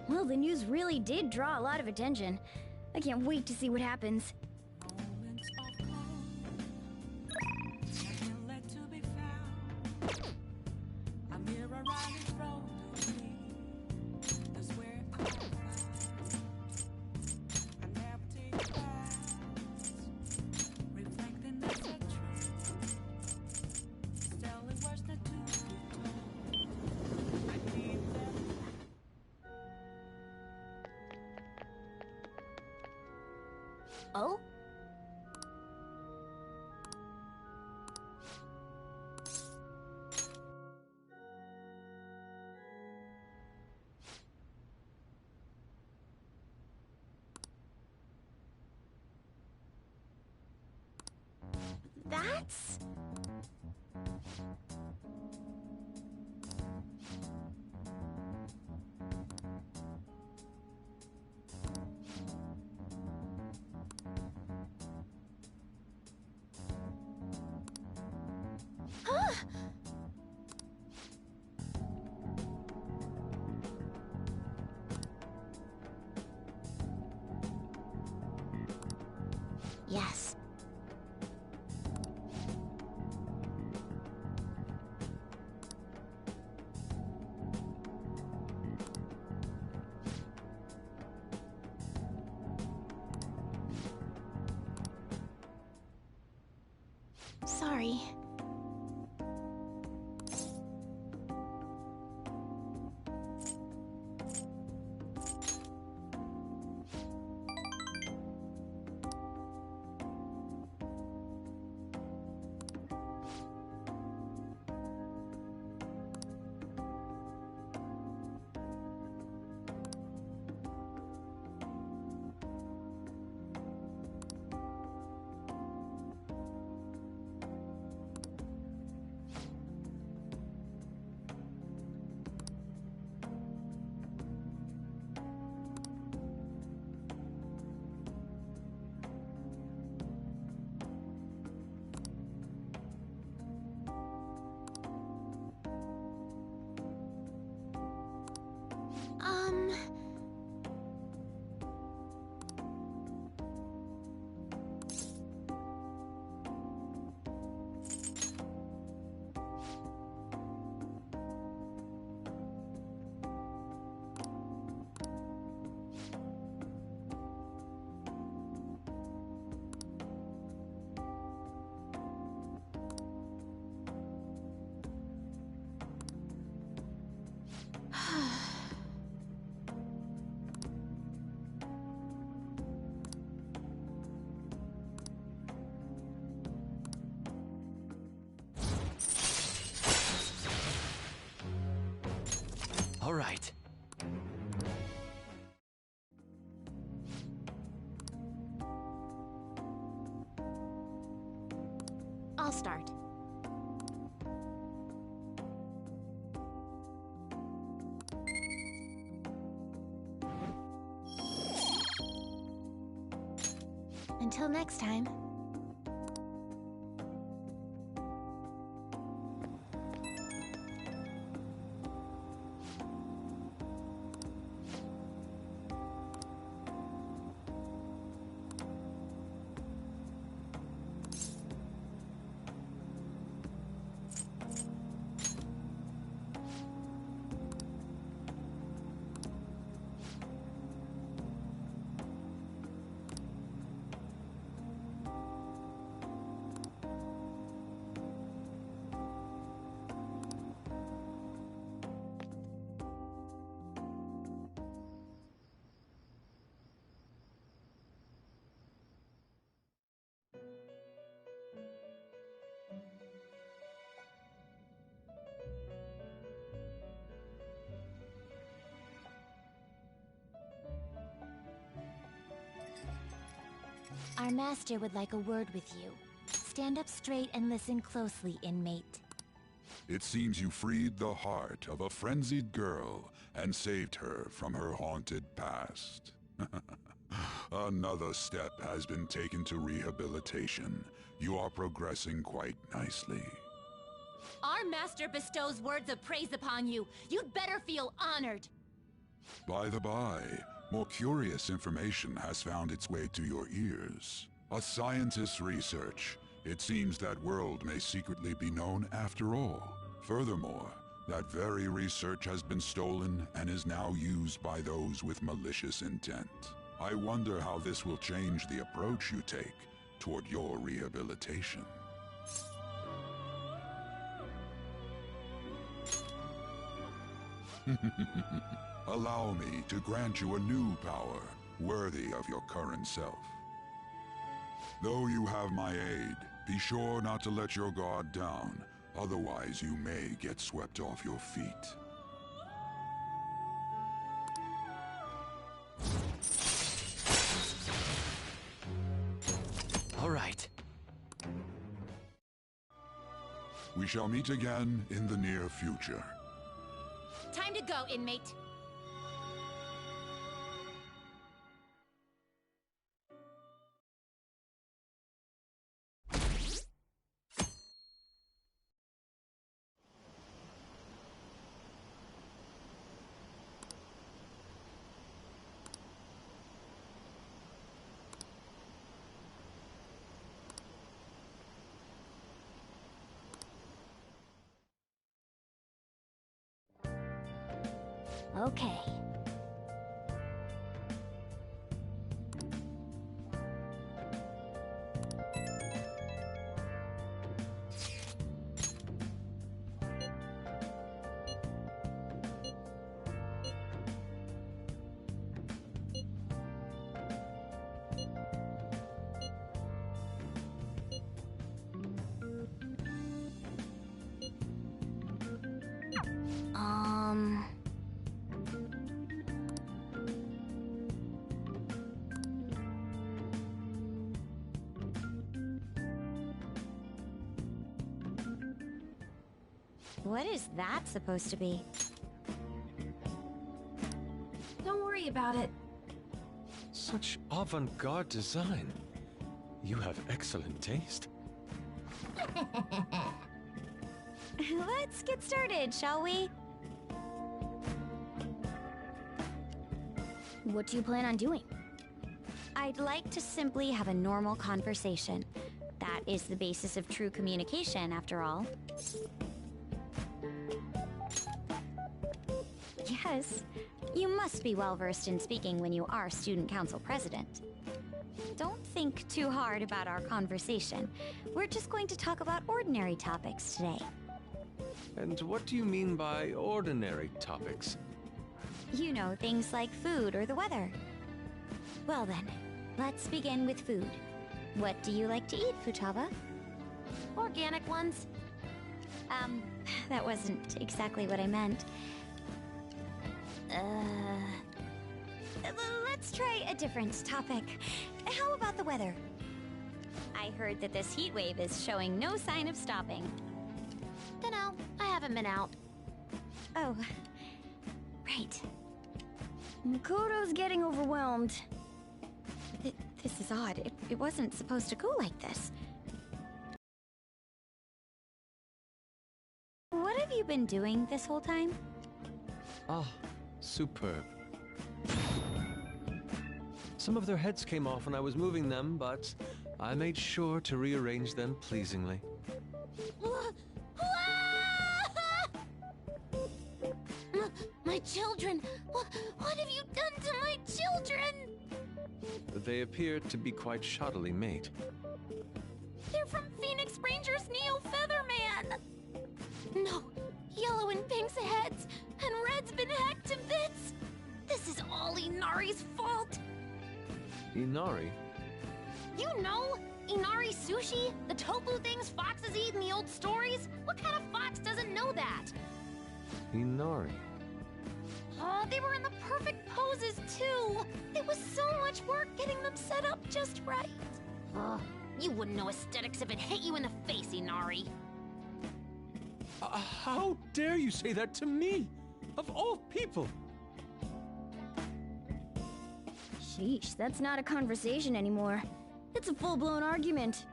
Well, the news really did draw a lot of attention. I can't wait to see what happens. Oh? That's... Huh? Yes. All right. I'll start. Until next time. Our master would like a word with you. Stand up straight and listen closely, inmate. It seems you freed the heart of a frenzied girl and saved her from her haunted past. Another step has been taken to rehabilitation. You are progressing quite nicely. Our master bestows words of praise upon you. You'd better feel honored. By the by, more curious information has found its way to your ears. A scientist's research. It seems that world may secretly be known after all. Furthermore, that very research has been stolen and is now used by those with malicious intent. I wonder how this will change the approach you take toward your rehabilitation. Allow me to grant you a new power, worthy of your current self. Though you have my aid, be sure not to let your guard down, otherwise you may get swept off your feet. All right. We shall meet again in the near future. Time to go, inmate. Okay. What is that supposed to be? Don't worry about it. Such avant-garde design. You have excellent taste. Let's get started, shall we? What do you plan on doing? I'd like to simply have a normal conversation. That is the basis of true communication, after all. Yes, you must be well versed in speaking when you are student council president. Don't think too hard about our conversation. We're just going to talk about ordinary topics today. And what do you mean by ordinary topics? You know, things like food or the weather. Well then, let's begin with food. What do you like to eat, Futaba? Organic ones. That wasn't exactly what I meant. Let's try a different topic. How about the weather? I heard that this heat wave is showing no sign of stopping. Dunno, I haven't been out. Oh, right. Makoto's getting overwhelmed. This is odd. It wasn't supposed to go like this. What have you been doing this whole time? Ah, superb. Some of their heads came off when I was moving them, but I made sure to rearrange them pleasingly. My children! What have you done to my children? They appeared to be quite shoddily made. They're from Phoenix Rangers Neo Featherman! No, Yellow and Pink's heads, and Red's been hacked to bits! This is all Inari's fault! Inari? You know, Inari sushi? The tofu things foxes eat in the old stories? What kind of fox doesn't know that? Inari? Oh, they were in the perfect poses, too! It was so much work getting them set up just right. You wouldn't know aesthetics if it hit you in the face, Inari. How dare you say that to me? Of all people! Sheesh, that's not a conversation anymore. It's a full-blown argument.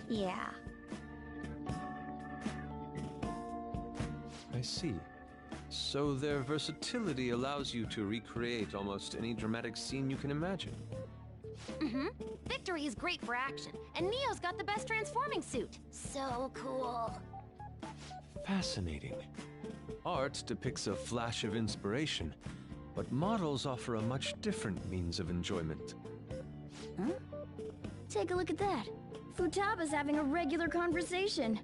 Yeah. I see. So their versatility allows you to recreate almost any dramatic scene you can imagine. Mm-hmm. Victory is great for action, and Neo's got the best transforming suit. So cool. Fascinating. Art depicts a flash of inspiration, but models offer a much different means of enjoyment. Huh? Take a look at that. Futaba's having a regular conversation.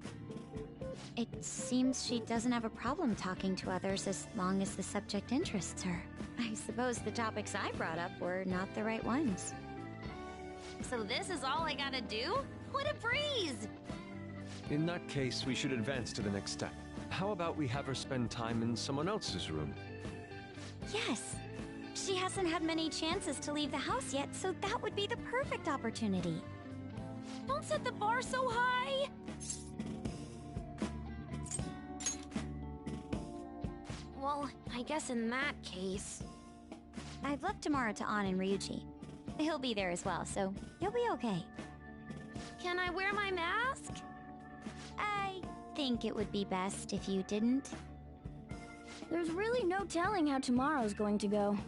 It seems she doesn't have a problem talking to others as long as the subject interests her. I suppose the topics I brought up were not the right ones. So this is all I gotta do? What a breeze! In that case, we should advance to the next step. How about we have her spend time in someone else's room? Yes. She hasn't had many chances to leave the house yet, so that would be the perfect opportunity. Don't set the bar so high! Well, I guess in that case... I've left Tamara to An and Ryuji. He'll be there as well, so you'll be okay. Can I wear my mask? I think it would be best if you didn't. There's really no telling how tomorrow's going to go.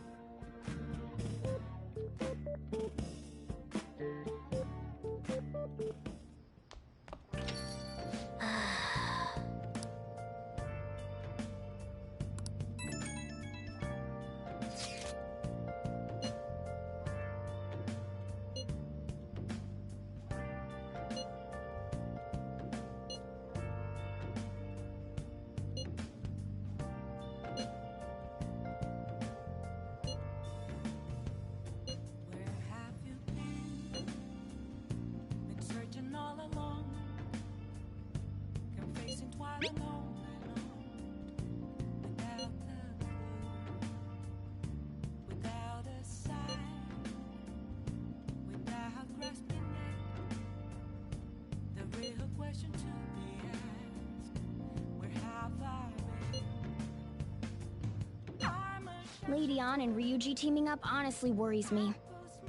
Lady An and Ryuji teaming up honestly worries me.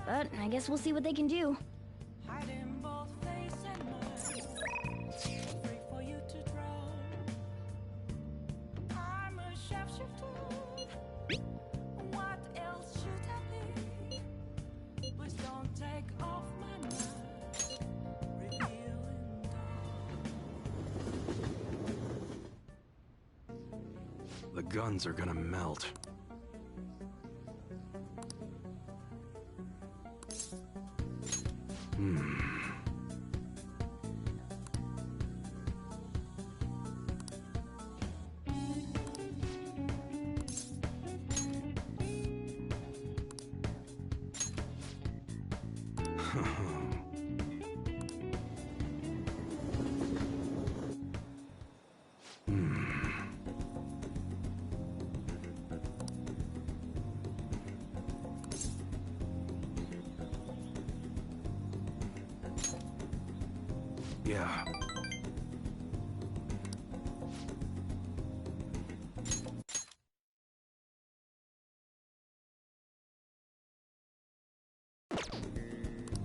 But I guess we'll see what they can do. What else should The guns are gonna melt. Yeah.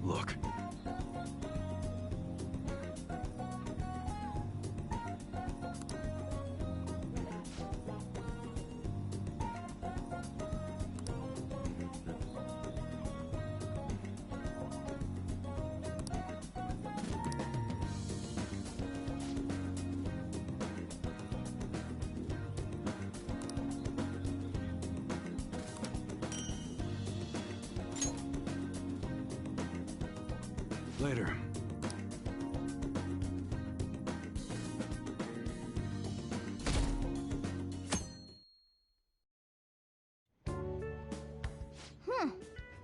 Look. Later.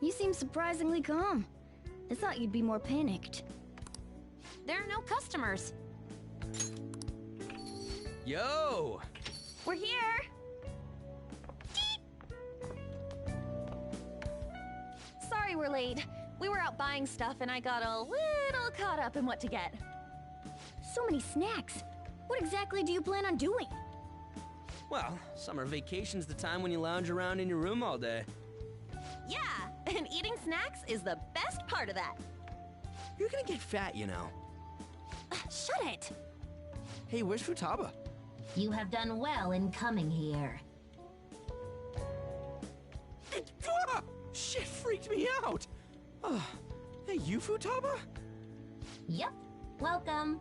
You seem surprisingly calm. I thought you'd be more panicked. There are no customers. Yo! We're here! Sorry we're late. We were out buying stuff and I got a little caught up in what to get. So many snacks. What exactly do you plan on doing? Well, summer vacation's the time when you lounge around in your room all day. Yeah, and eating snacks is the best part of that. You're gonna get fat, you know. Shut it! Hey, where's Futaba? You have done well in coming here. Ah! Shit freaked me out! Hey, you Futaba? Yep. Welcome.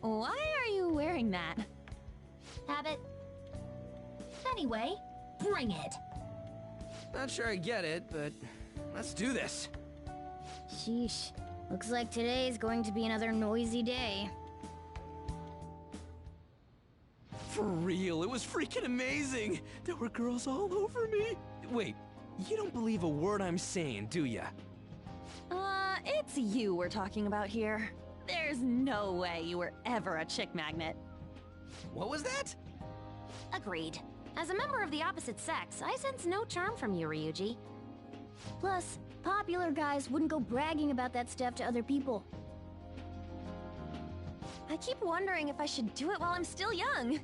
Why are you wearing that? Habit. Anyway, bring it. Not sure I get it, but let's do this. Sheesh. Looks like today's going to be another noisy day. For real, it was freaking amazing! There were girls all over me! Wait, you don't believe a word I'm saying, do ya? It's you we're talking about here. There's no way you were ever a chick magnet. What was that? Agreed. As a member of the opposite sex, I sense no charm from you, Ryuji. Plus, popular guys wouldn't go bragging about that stuff to other people. I keep wondering if I should do it while I'm still young.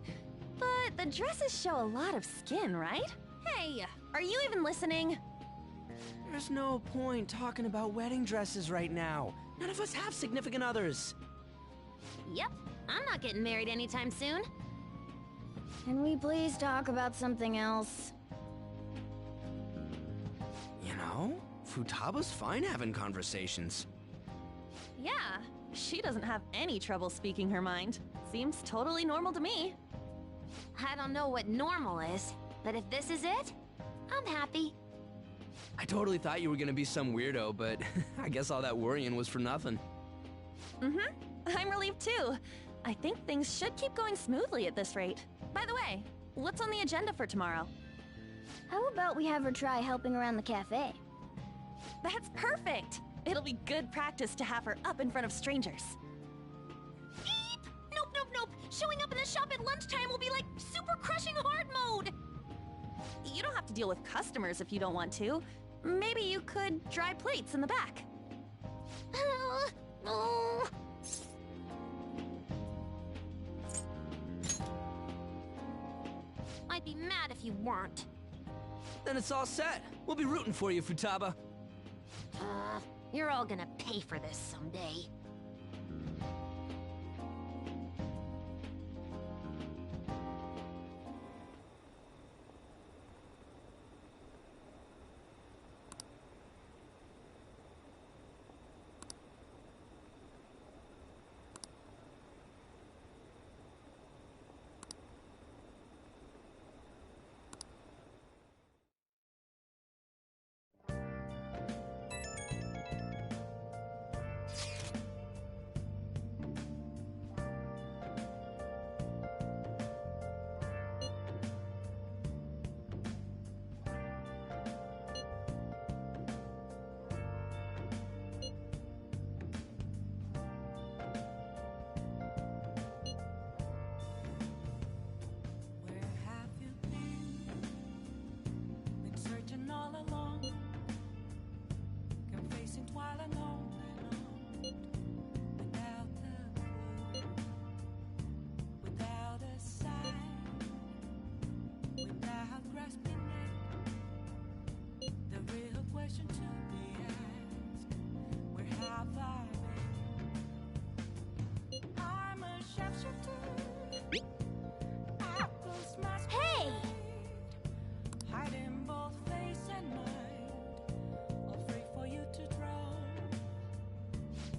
But the dresses show a lot of skin, right? Hey, are you even listening? There's no point talking about wedding dresses right now. None of us have significant others. Yep, I'm not getting married anytime soon. Can we please talk about something else? You know, Futaba's fine having conversations. Yeah, she doesn't have any trouble speaking her mind. Seems totally normal to me. I don't know what normal is, but if this is it, I'm happy. I totally thought you were gonna be some weirdo, but I guess all that worrying was for nothing. I'm relieved too. I think things should keep going smoothly at this rate. By the way, what's on the agenda for tomorrow? How about we have her try helping around the cafe? That's perfect! It'll be good practice to have her up in front of strangers. Eep! Nope, nope, nope! Showing up in the shop at lunchtime will be like super crushing hard mode! You don't have to deal with customers if you don't want to. Maybe you could dry plates in the back. Oh. I'd be mad if you weren't. Then it's all set. We'll be rooting for you, Futaba. You're all gonna pay for this someday.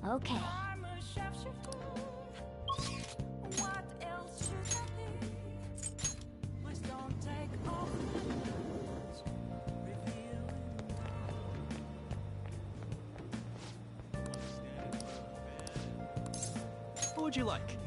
Okay. I'm a sharpshooter. What else should I be? Please don't take off my clothes, revealing What would you like?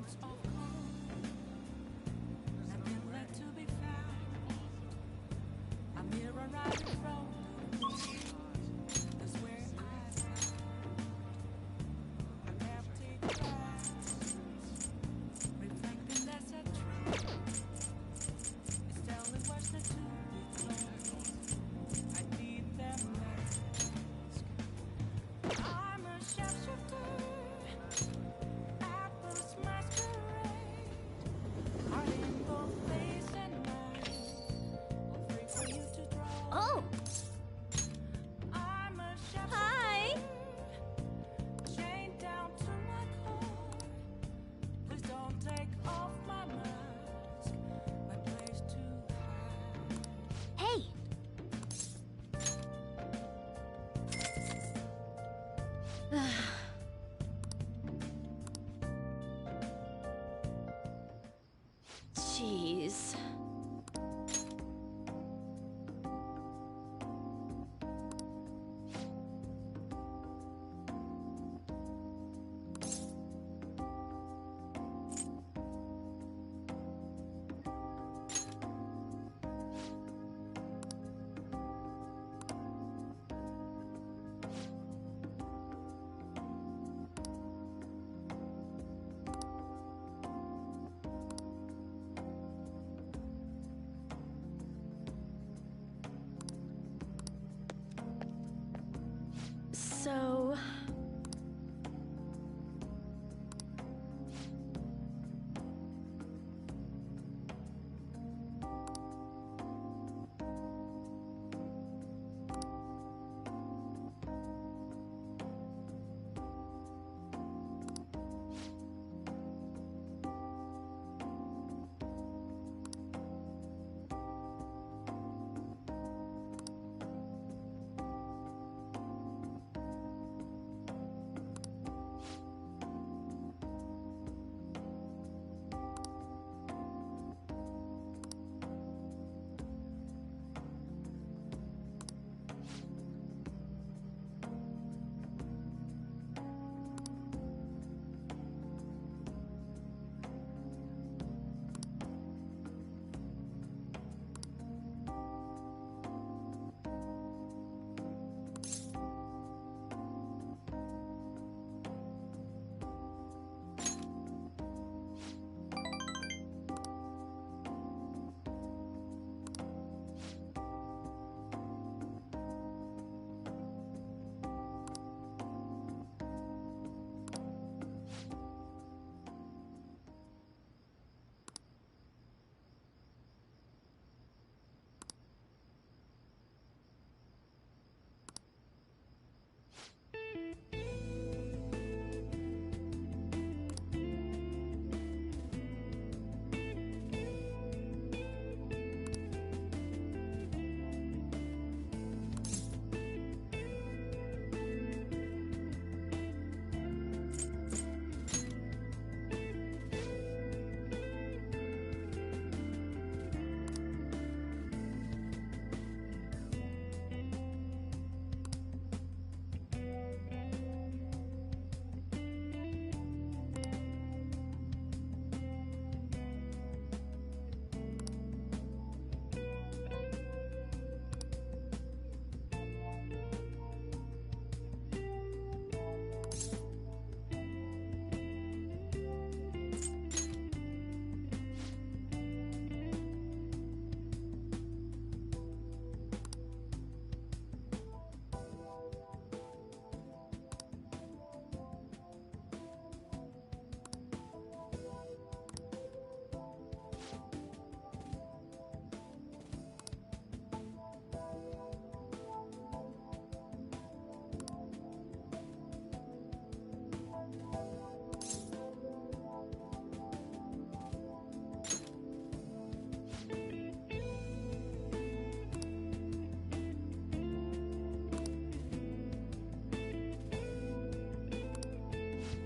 moments of calm, nothing left to be found. A mirror right in front of me.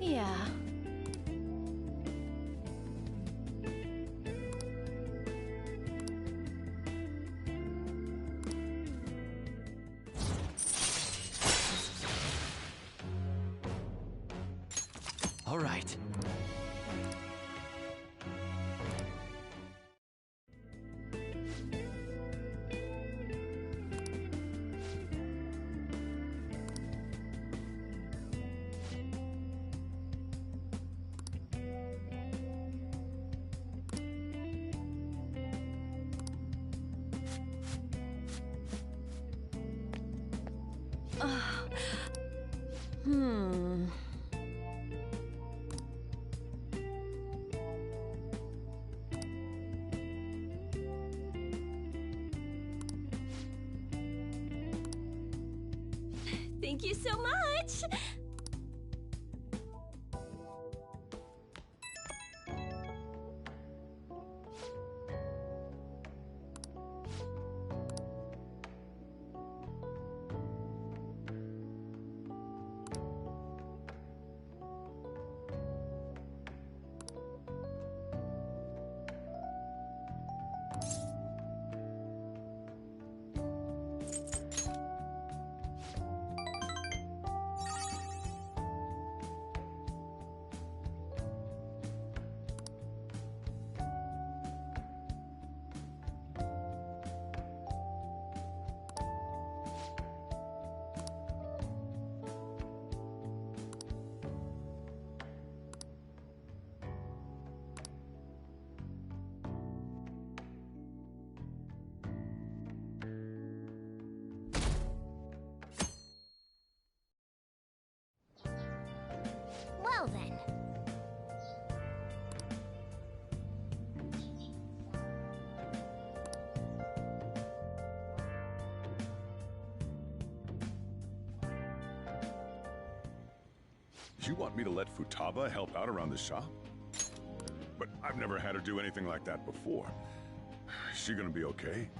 Yeah. All right. Hmm. Thank you so much! Well then. You want me to let Futaba help out around the shop? But I've never had her do anything like that before. Is she gonna be okay?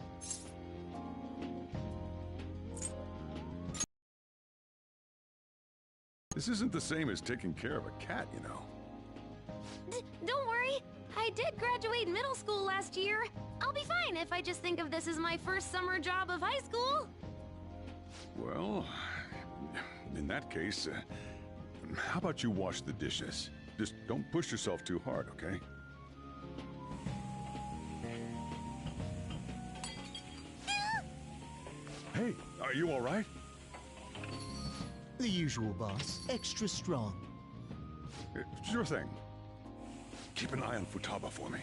This isn't the same as taking care of a cat, you know. Don't worry. I did graduate middle school last year. I'll be fine if I just think of this as my first summer job of high school. Well, in that case, how about you wash the dishes? Just don't push yourself too hard, okay? Hey, are you all right? The usual, boss. Extra strong. Sure thing. Keep an eye on Futaba for me.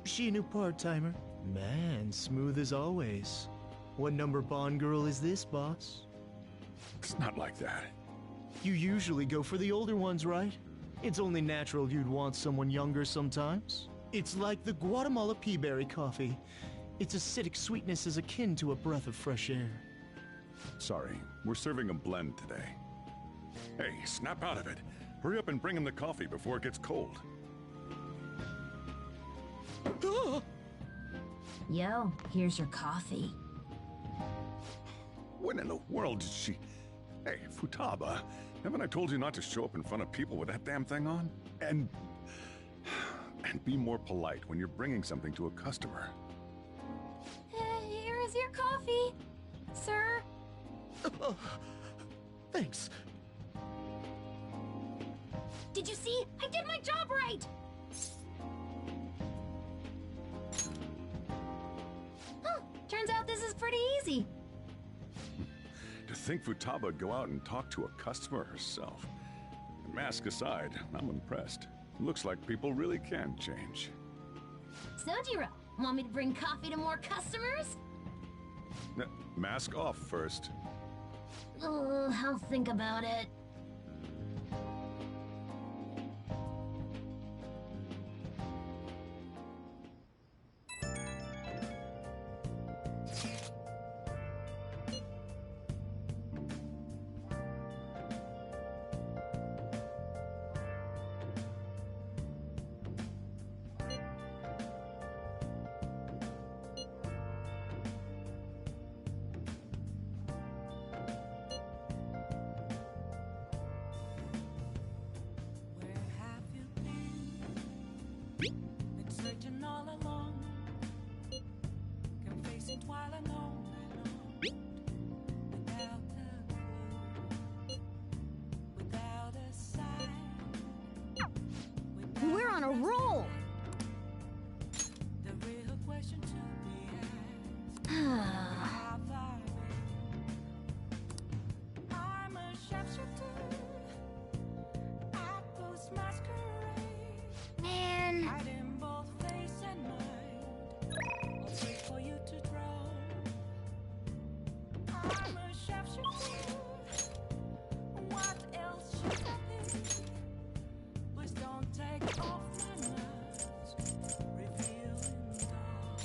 She a new part-timer? Man, smooth as always. What number Bond girl is this, boss? It's not like that. You usually go for the older ones, right? It's only natural you'd want someone younger sometimes. It's like the Guatemala peaberry coffee. Its acidic sweetness is akin to a breath of fresh air. Sorry, we're serving a blend today. Hey, snap out of it. Hurry up and bring him the coffee before it gets cold. Yo, here's your coffee. When in the world did she... Hey, Futaba, haven't I told you not to show up in front of people with that damn thing on? And be more polite when you're bringing something to a customer. Here is your coffee, sir. Thanks. Did you see? I did my job right! Huh, turns out this is pretty easy. To think Futaba would go out and talk to a customer herself. Mask aside, I'm impressed. Looks like people really can change. Sojiro, want me to bring coffee to more customers? Mask off first. Oh, I'll think about it. searching all along, can face it while alone, without a clue, without a sign. We're on a roll! The real question to be asked. I'm a sharpshooter. I post masquerade. Man. Hide in both face and mind. I'll wait for you to draw. I'm a sharpshooter. What else should I be? Please don't take off my mask. Revealing dawn.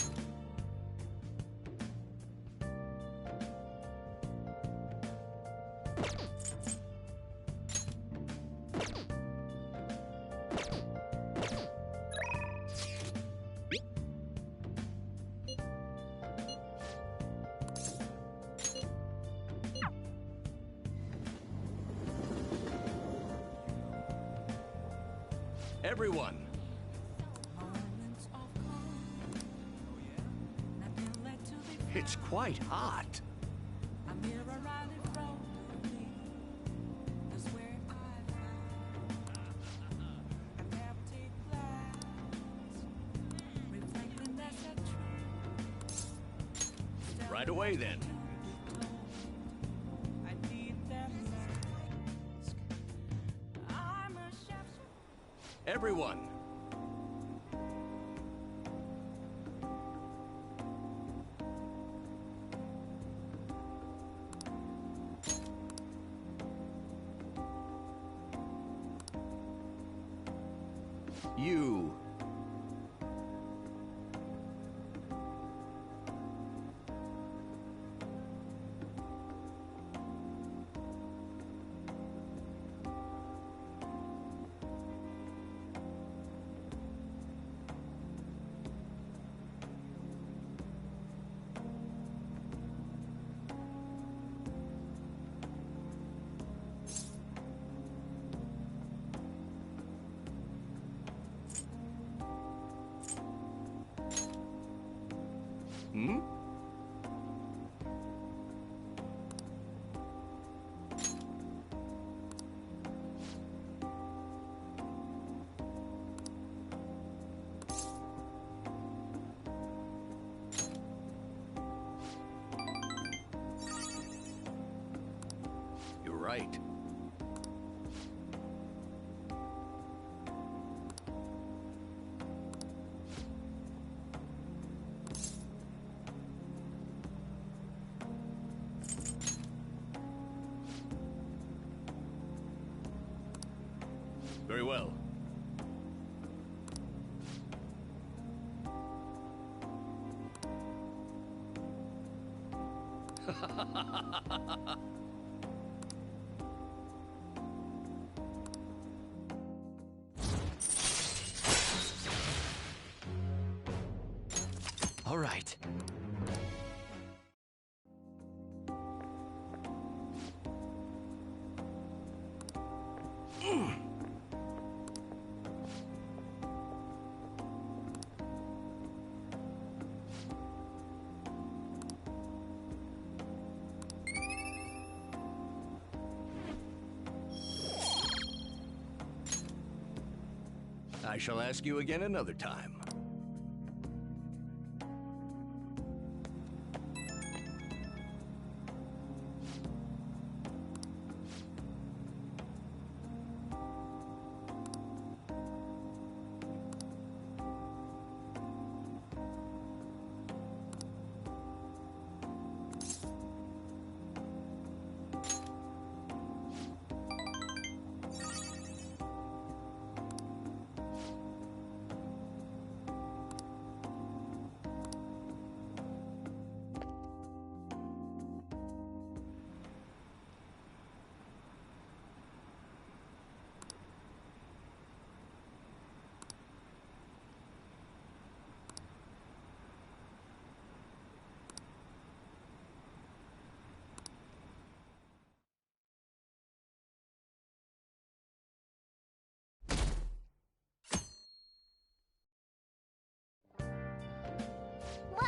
Everyone, Moments of calm. Nothing left to be It's quite hot. a mirror right in front of me. That's where I found an empty glass, reflecting that's a truth. Right away then. I need that mask. I'm a chef. Everyone, you. Hmm? You're right. Very well. All right. I shall ask you again another time.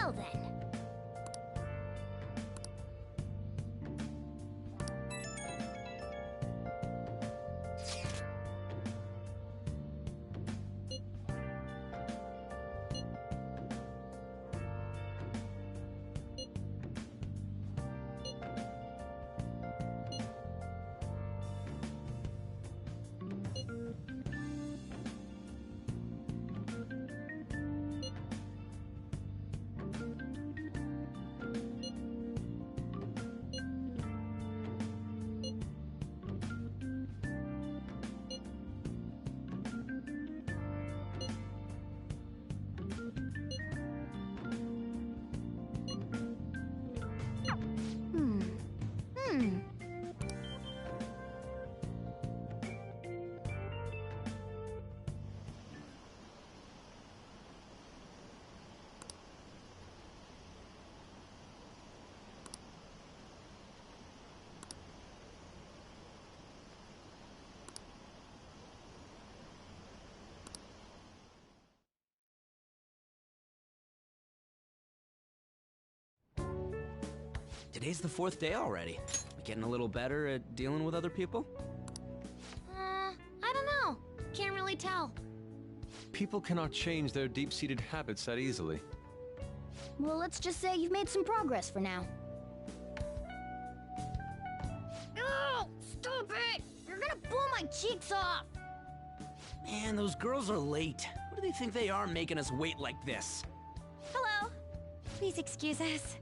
Well then. Today's the 4th day already. Getting a little better at dealing with other people? I don't know. Can't really tell. People cannot change their deep-seated habits that easily. Well, let's just say you've made some progress for now. No! Stop it! You're gonna blow my cheeks off! Man, those girls are late. What do they think they are making us wait like this? Hello. Please excuse us.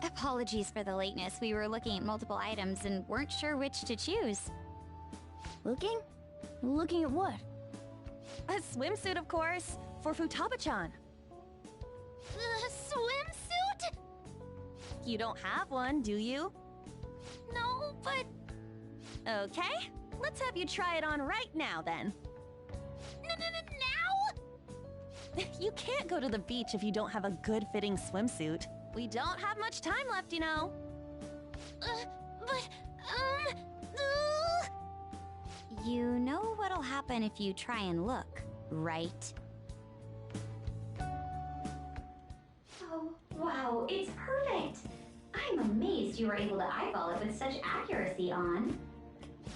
Apologies for the lateness. We were looking at multiple items and weren't sure which to choose. Looking? Looking at what? A swimsuit, of course, for Futaba-chan. A swimsuit? You don't have one, do you? No, but... Okay, let's have you try it on right now, then. Now? You can't go to the beach if you don't have a good-fitting swimsuit. We don't have much time left, you know. But, You know what'll happen if you try and look, right? Oh, wow, it's perfect! I'm amazed you were able to eyeball it with such accuracy on.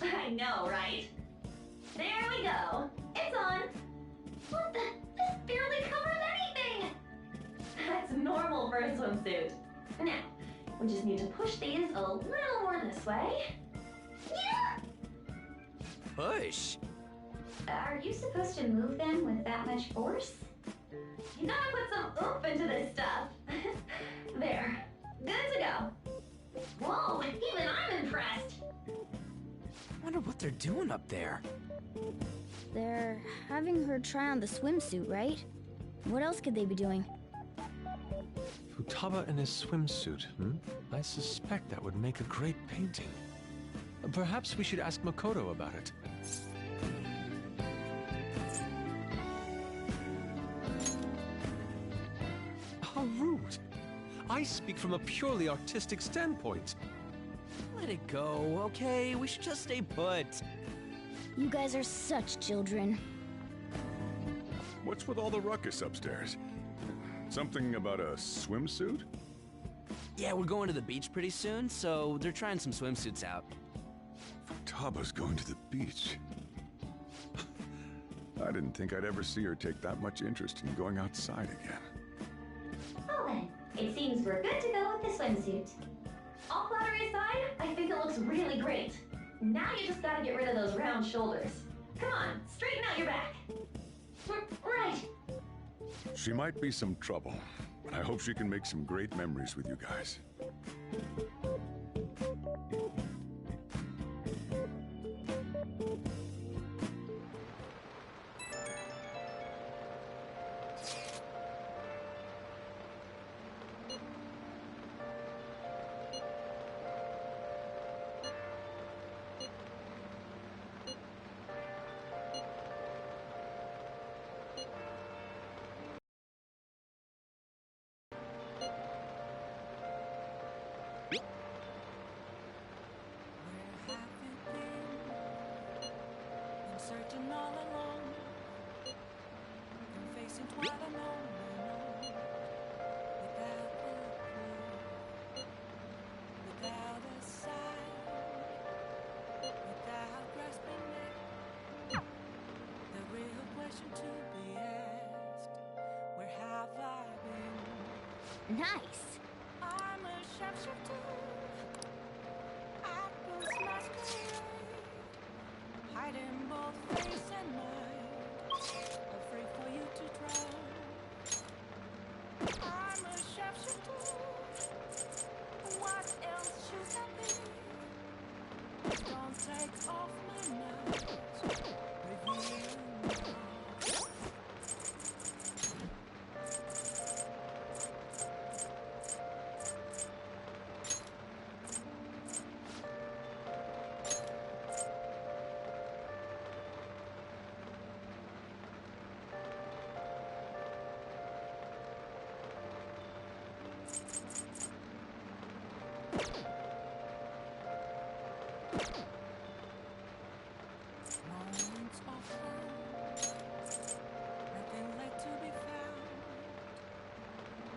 I know, right? There we go. It's on. What the? This barely covers anything! That's normal for a swimsuit. Now, we just need to push these a little more this way. Yeah! Push? Are you supposed to move them with that much force? You gotta put some oomph into this stuff. There. Good to go. Whoa, even I'm impressed! Wonder what they're doing up there. They're having her try on the swimsuit, right? What else could they be doing? Futaba in his swimsuit, I suspect that would make a great painting. Perhaps we should ask Makoto about it. How rude! I speak from a purely artistic standpoint. Let it go, okay? We should just stay put. You guys are such children. What's with all the ruckus upstairs? Something about a swimsuit? Yeah, we're going to the beach pretty soon, so they're trying some swimsuits out. Futaba's going to the beach. I didn't think I'd ever see her take that much interest in going outside again. Well then, it seems we're good to go with the swimsuit. All flattery aside, I think it looks really great. Now you just gotta get rid of those round shoulders. Come on, straighten out your back. Right. She might be some trouble, but I hope she can make some great memories with you guys. Searching all alone and facing quite unknown. Nice. I'm a sharpshooter. Apples masquerade. Hiding both face and mind. Afraid for you to drown. I'm a sharpshooter. What else should I be? Don't take off my mask. Reveal me. Moments of calm, nothing left to be found.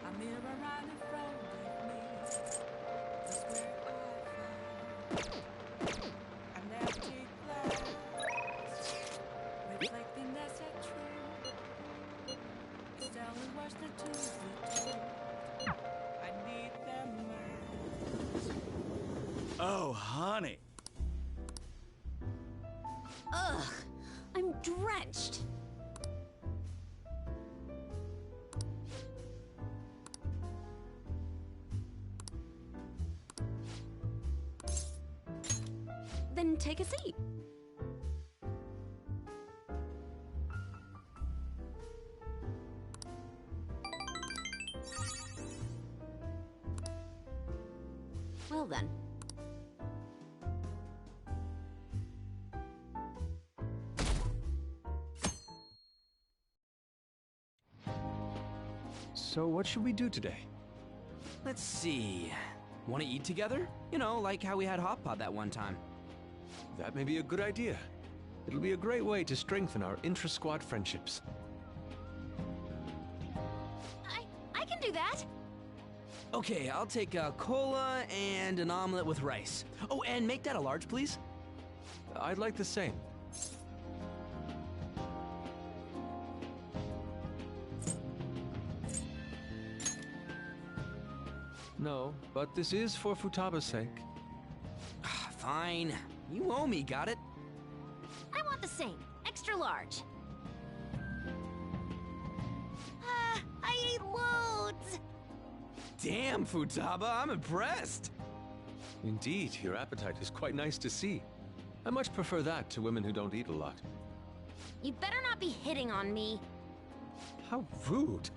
A mirror right in front of me, that's where I found an empty glass, reflecting that's a truth. Still we watch the two be told. I need them now. Oh, honey. Ugh, I'm drenched. Then take a seat. Well then. So what should we do today? Let's see. Want to eat together? You know, like how we had hot pot that one time. That may be a good idea. It'll be a great way to strengthen our intra-squad friendships. I can do that. Okay, I'll take a cola and an omelet with rice. Oh, and make that a large, please. I'd like the same. No, but this is for Futaba's sake. Fine. You owe me, got it? I want the same. Extra large. I ate loads! Damn, Futaba, I'm impressed. Indeed, your appetite is quite nice to see. I much prefer that to women who don't eat a lot. You better not be hitting on me. How rude.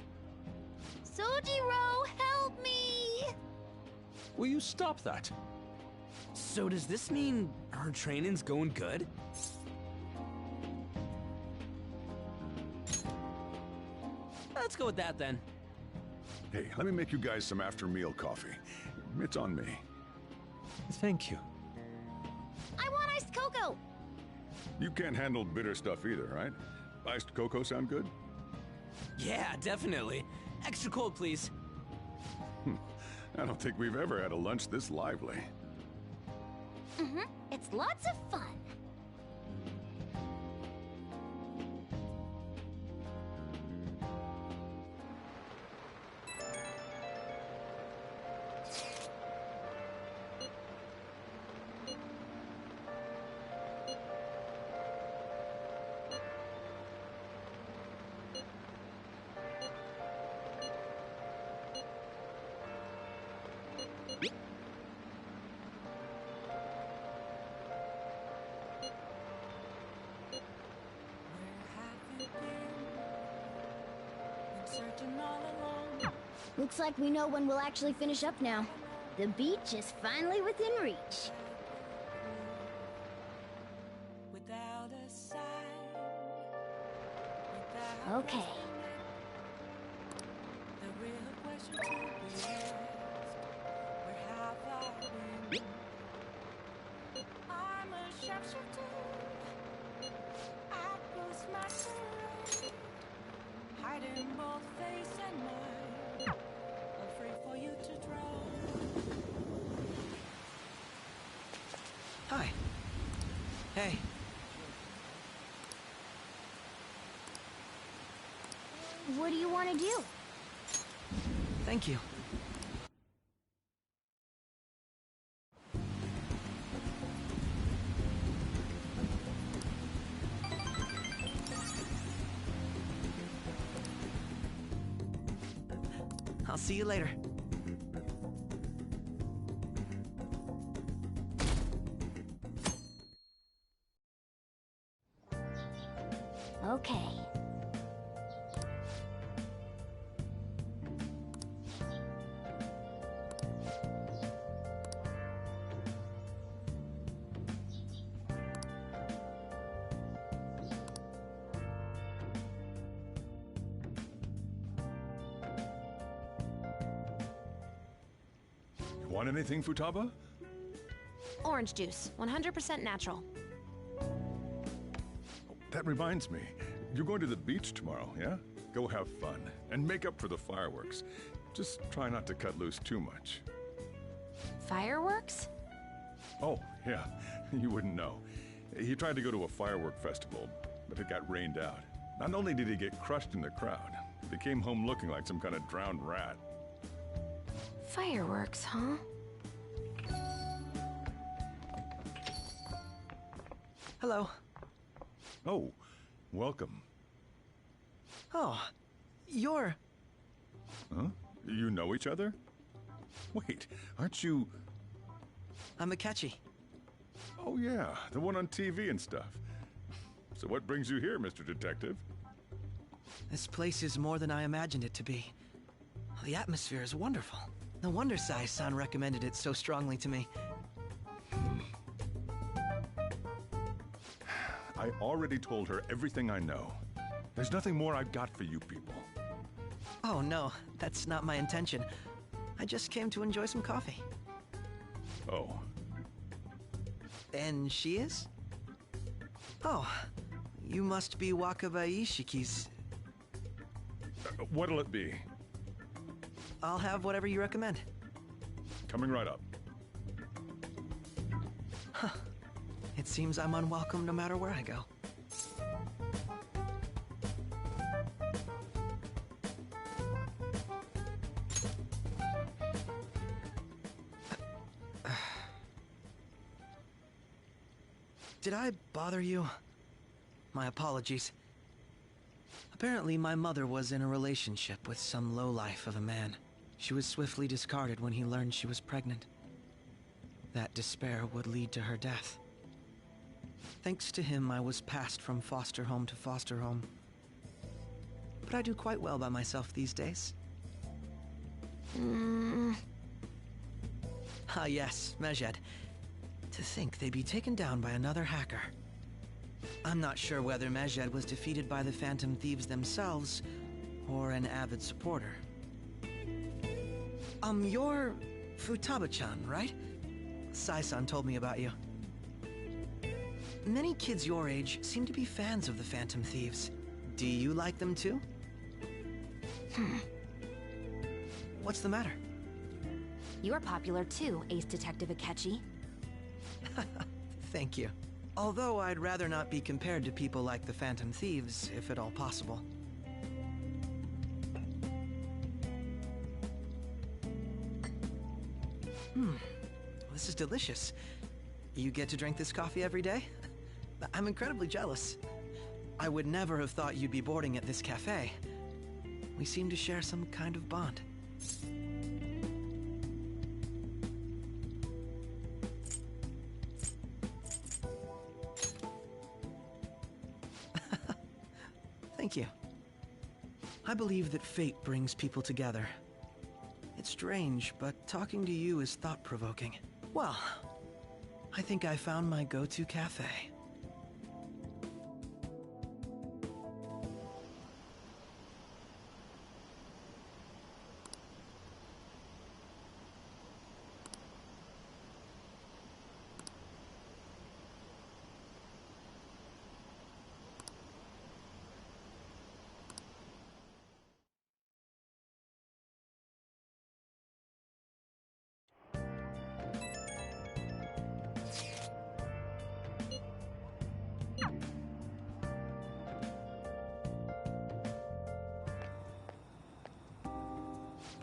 Sojiro, help me! Will you stop that? So does this mean her training's going good? Let's go with that then. Hey, let me make you guys some after-meal coffee. It's on me. Thank you. I want iced cocoa! You can't handle bitter stuff either, right? Iced cocoa sound good? Yeah, definitely. Extra cold, please. I don't think we've ever had a lunch this lively. Mm-hmm. It's lots of fun. Looks like we know when we'll actually finish up now. The beach is finally within reach. Without a sign, Okay. the real question to be asked, where have I been? I'm a sharpshooter, apples masquerade, hiding both face and mind, afraid for you to drown. Hi. Hey. What do you want to do? Thank you. I'll see you later. Okay. Want anything, Futaba? Orange juice, 100% natural. That reminds me. You're going to the beach tomorrow, yeah? Go have fun. And make up for the fireworks. Just try not to cut loose too much. Fireworks? Oh, yeah. You wouldn't know. He tried to go to a firework festival, but it got rained out. Not only did he get crushed in the crowd, he came home looking like some kind of drowned rat. Fireworks, huh? Hello. Oh, welcome. Oh, you're... Huh? You know each other? Wait, aren't you... I'm Akechi. Oh yeah, the one on TV and stuff. So what brings you here, Mr. Detective? This place is more than I imagined it to be. The atmosphere is wonderful. No wonder Sai-san recommended it so strongly to me. I already told her everything I know. There's nothing more I've got for you people. Oh no, that's not my intention. I just came to enjoy some coffee. Oh. And she is? Oh, you must be Wakaba Ishiki's... What'll it be? I'll have whatever you recommend. Coming right up. Huh. It seems I'm unwelcome no matter where I go. Did I bother you? My apologies. Apparently, my mother was in a relationship with some lowlife of a man. She was swiftly discarded when he learned she was pregnant. That despair would lead to her death. Thanks to him, I was passed from foster home to foster home. But I do quite well by myself these days. Ah yes, Mejed. To think they'd be taken down by another hacker. I'm not sure whether Mejed was defeated by the Phantom Thieves themselves, or an avid supporter. You're Futaba-chan, right? Sai-san told me about you. Many kids your age seem to be fans of the Phantom Thieves. Do you like them too? What's the matter? You're popular too, Ace Detective Akechi. Thank you. Although I'd rather not be compared to people like the Phantom Thieves, if at all possible. This is delicious. You get to drink this coffee every day? I'm incredibly jealous. I would never have thought you'd be boarding at this cafe. We seem to share some kind of bond. Thank you. I believe that fate brings people together. It's strange, but talking to you is thought-provoking. Well, I think I found my go-to cafe.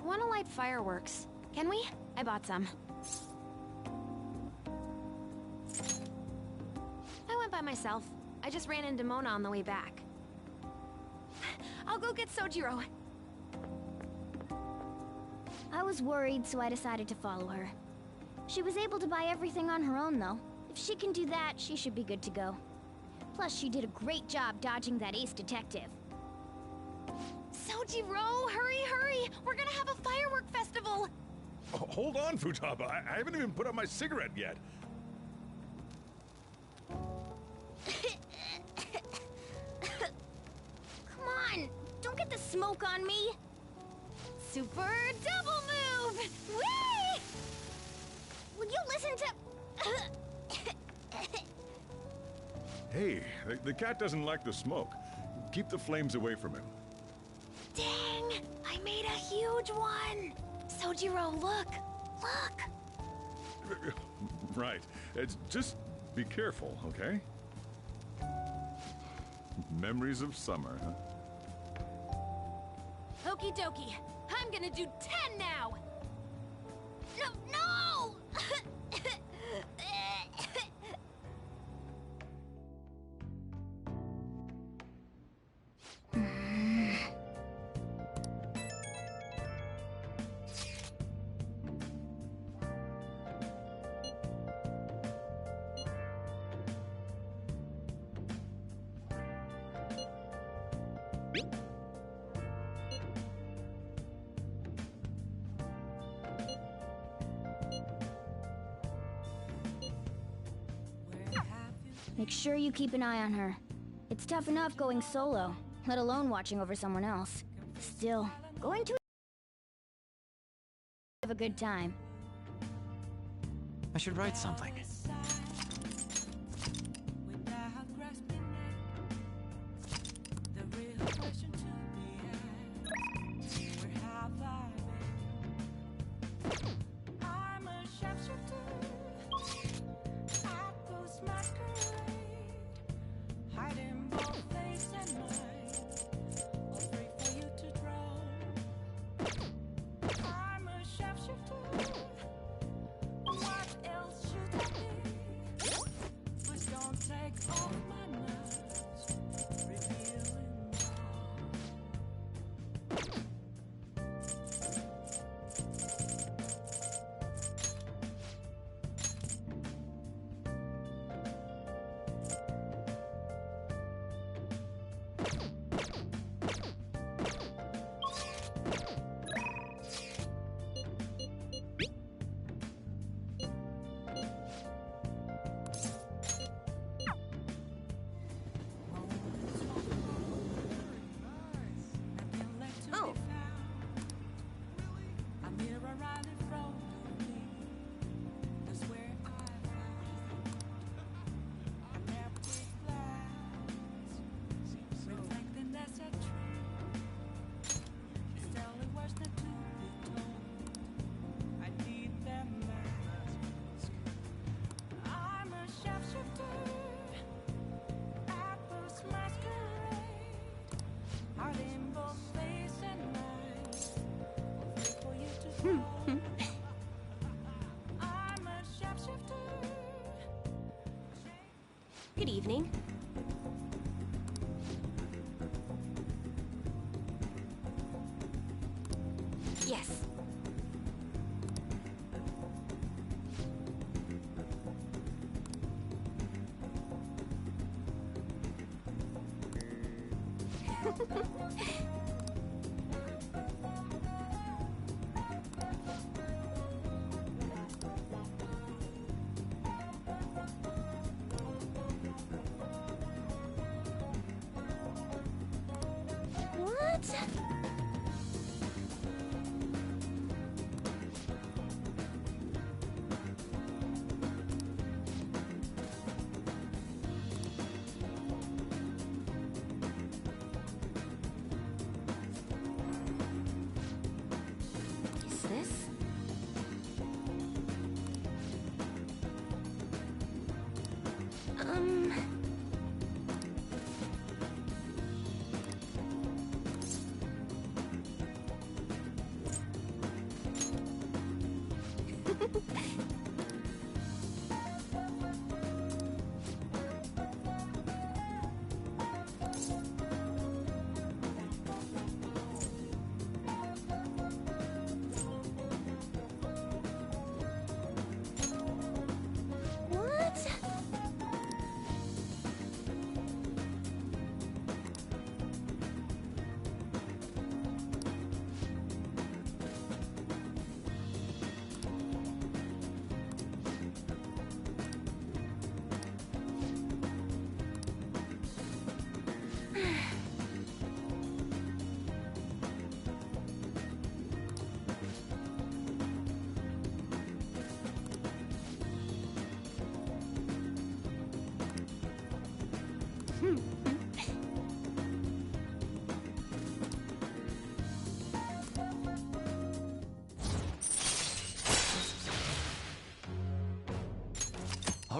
Wanna light fireworks? Can we? I bought some. I went by myself. I just ran into Mona on the way back. I'll go get Sojiro. I was worried, so I decided to follow her. She was able to buy everything on her own, though. If she can do that, she should be good to go. Plus, she did a great job dodging that ace detective. Sojiro, hurry, hurry! We're gonna have a firework festival! Oh, hold on, Futaba. I haven't even put out my cigarette yet. Come on! Don't get the smoke on me! Super double move! Whee! Will you listen to... Hey, the cat doesn't like the smoke. Keep the flames away from him. Dang! I made a huge one! Sojiro, look! Look! Right. It's just be careful, okay? Memories of summer, huh? Okie dokie. I'm gonna do 10 now! No, no! Make sure you keep an eye on her. It's tough enough going solo, let alone watching over someone else. Still, going to have a good time. I should write something. Good evening. Yes. What? Is this?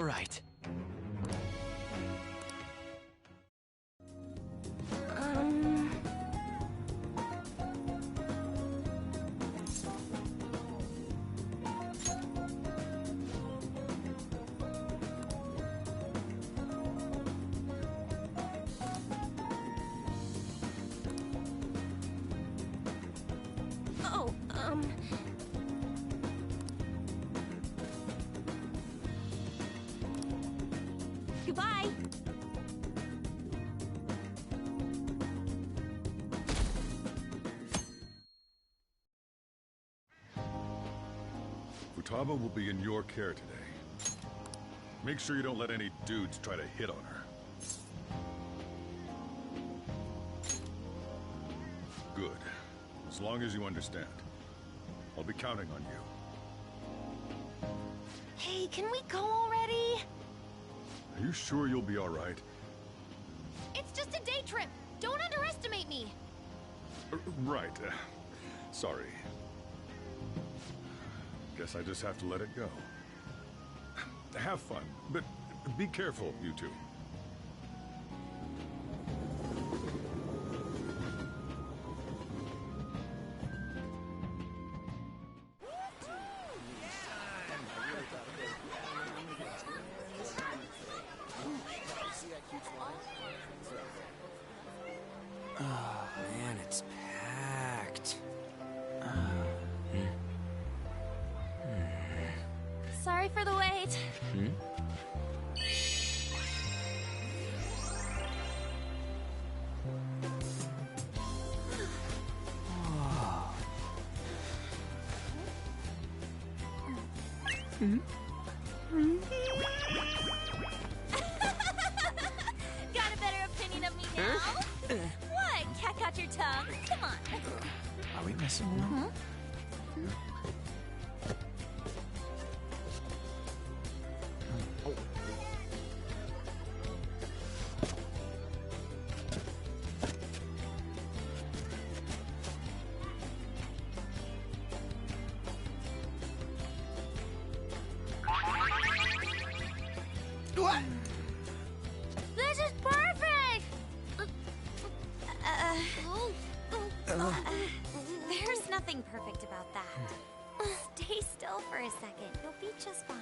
All right. Oh, Goodbye. Futaba will be in your care today. Make sure you don't let any dudes try to hit on her. Good. As long as you understand. I'll be counting on you. Hey, can we go already? Are you sure you'll be all right? it's just a day trip. Don't underestimate me. Right. Sorry. Guess I just have to let it go. Have fun, but be careful, you two. Oh, man, it's packed. Sorry for the wait. Got a better opinion of me now? What? Cat got your tongue? Come on. Are we messing around? What? This is perfect! There's nothing perfect about that. Stay still for a second. You'll be just fine.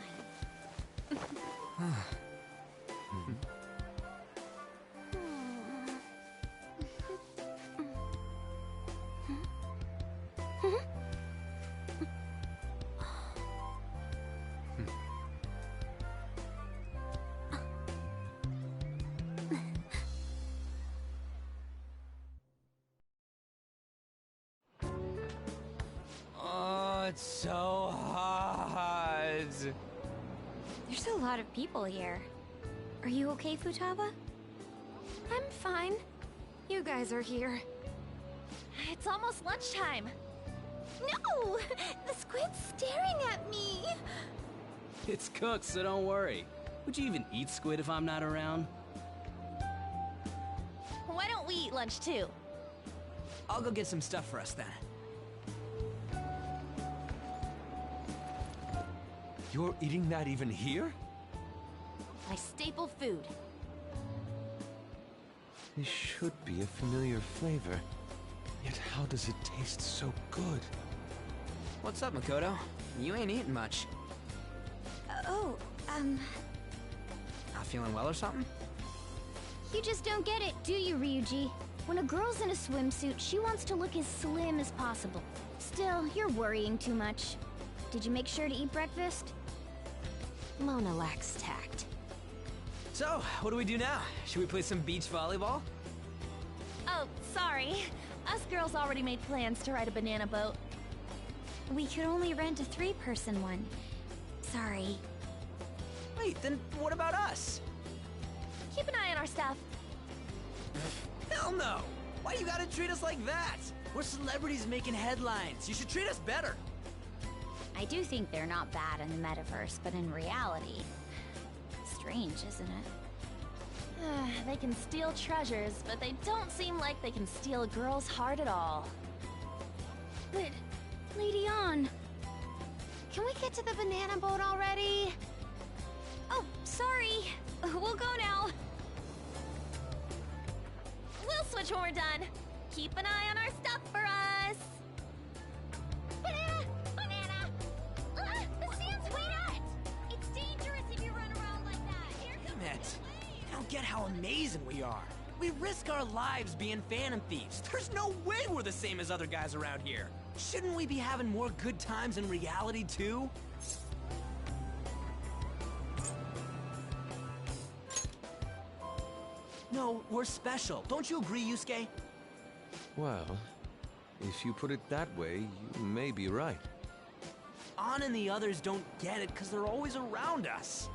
Oh, it's so hot. There's a lot of people here. Are you okay, Futaba? I'm fine. You guys are here. It's almost lunchtime. No! The squid's staring at me! It's cooked, so don't worry. Would you even eat squid if I'm not around? Why don't we eat lunch too? I'll go get some stuff for us then. You're eating that even here? My staple food. This should be a familiar flavor. Yet how does it taste so good? What's up, Makoto? You ain't eating much. Not feeling well or something? You just don't get it, do you, Ryuji? When a girl's in a swimsuit, she wants to look as slim as possible. Still, you're worrying too much. Did you make sure to eat breakfast? Mona lacks tact. So, what do we do now? Should we play some beach volleyball? Oh, sorry. Us girls already made plans to ride a banana boat. We could only rent a 3-person one. Sorry. Wait, then what about us? Keep an eye on our stuff. Hell no! Why you gotta treat us like that? We're celebrities making headlines. You should treat us better. I do think they're not bad in the metaverse, but in reality... Strange, isn't it? They can steal treasures, but they don't seem like they can steal a girl's heart at all. But, Lady On... Can we get to the banana boat already? Oh, Oh, sorry. We'll go now. We'll switch when we're done. Keep an eye on our stuff for us. Banana! Banana! Ah, the sand's wet! It's dangerous if you run around like that. Here comes Damn it! I don't get how amazing we are. We risk our lives being Phantom Thieves. There's no way we're the same as other guys around here. Shouldn't we be having more good times in reality, too? No, we're special. Don't you agree, Yusuke? Well, if you put it that way, you may be right. An and the others don't get it because they're always around us.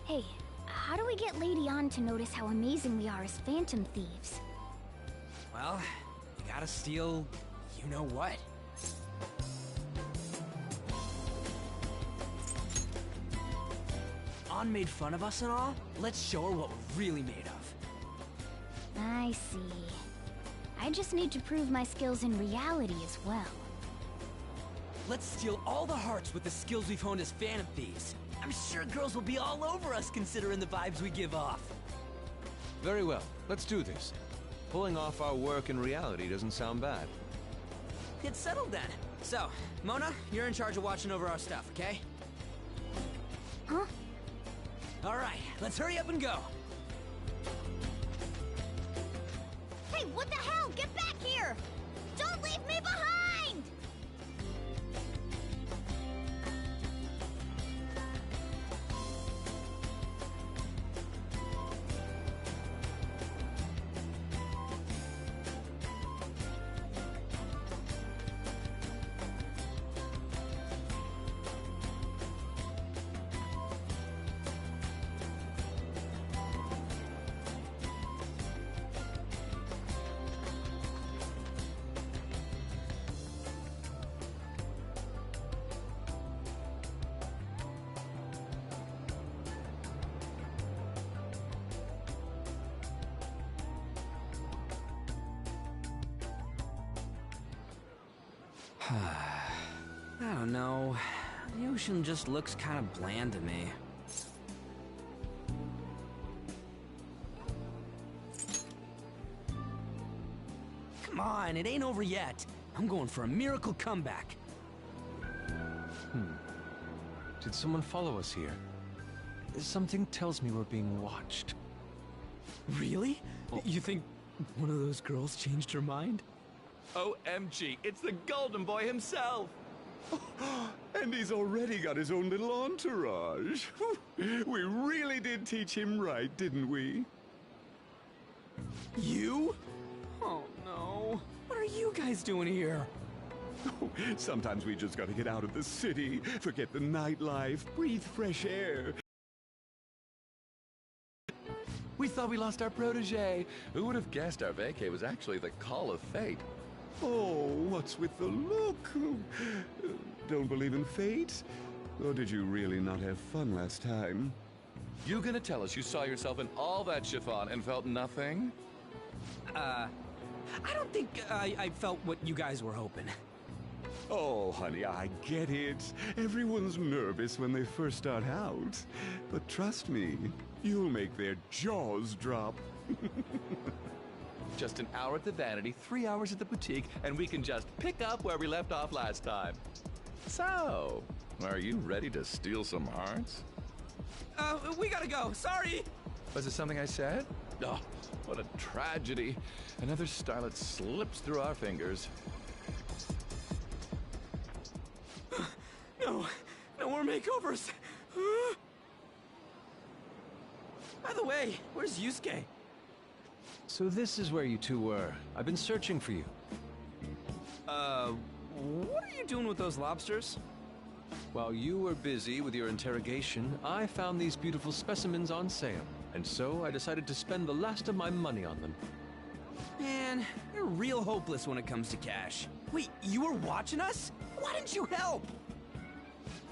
Hey, how do we get Lady An to notice how amazing we are as Phantom Thieves? Well, you gotta steal you-know-what. An made fun of us and all? Let's show her what we're really made of. I see. I just need to prove my skills in reality as well. Let's steal all the hearts with the skills we've honed as Phantom Thieves. I'm sure girls will be all over us considering the vibes we give off. Very well, let's do this. Pulling off our work in reality doesn't sound bad. Get settled then. So, Mona, you're in charge of watching over our stuff, okay? Huh? All right, let's hurry up and go. Hey, what the hell? Get back here! Don't leave me behind! I don't know. The ocean just looks kind of bland to me. Come on, it ain't over yet. I'm going for a miracle comeback. Did someone follow us here? Something tells me we're being watched. Really? You think one of those girls changed her mind? OMG, it's the Golden Boy himself! And he's already got his own little entourage. We really did teach him right, didn't we? You? Oh no. What are you guys doing here? Sometimes we just gotta get out of the city, forget the nightlife, breathe fresh air. We thought we lost our protege. Who would have guessed our vacay was actually the call of fate? Oh, what's with the look? Don't believe in fate? Or did you really not have fun last time? You gonna tell us you saw yourself in all that chiffon and felt nothing? I don't think I felt what you guys were hoping. Oh, honey, I get it. Everyone's nervous when they first start out. But trust me, you'll make their jaws drop. Just an hour at the Vanity, 3 hours at the boutique, and we can just pick up where we left off last time. So, are you ready to steal some hearts? We gotta go. Sorry. Was it something I said? Oh, what a tragedy. Another starlet slips through our fingers. No more makeovers. By the way, where's Yusuke? So this is where you two were. I've been searching for you. What are you doing with those lobsters? While you were busy with your interrogation, I found these beautiful specimens on sale. And so I decided to spend the last of my money on them. Man, you're real hopeless when it comes to cash. Wait, you were watching us? Why didn't you help?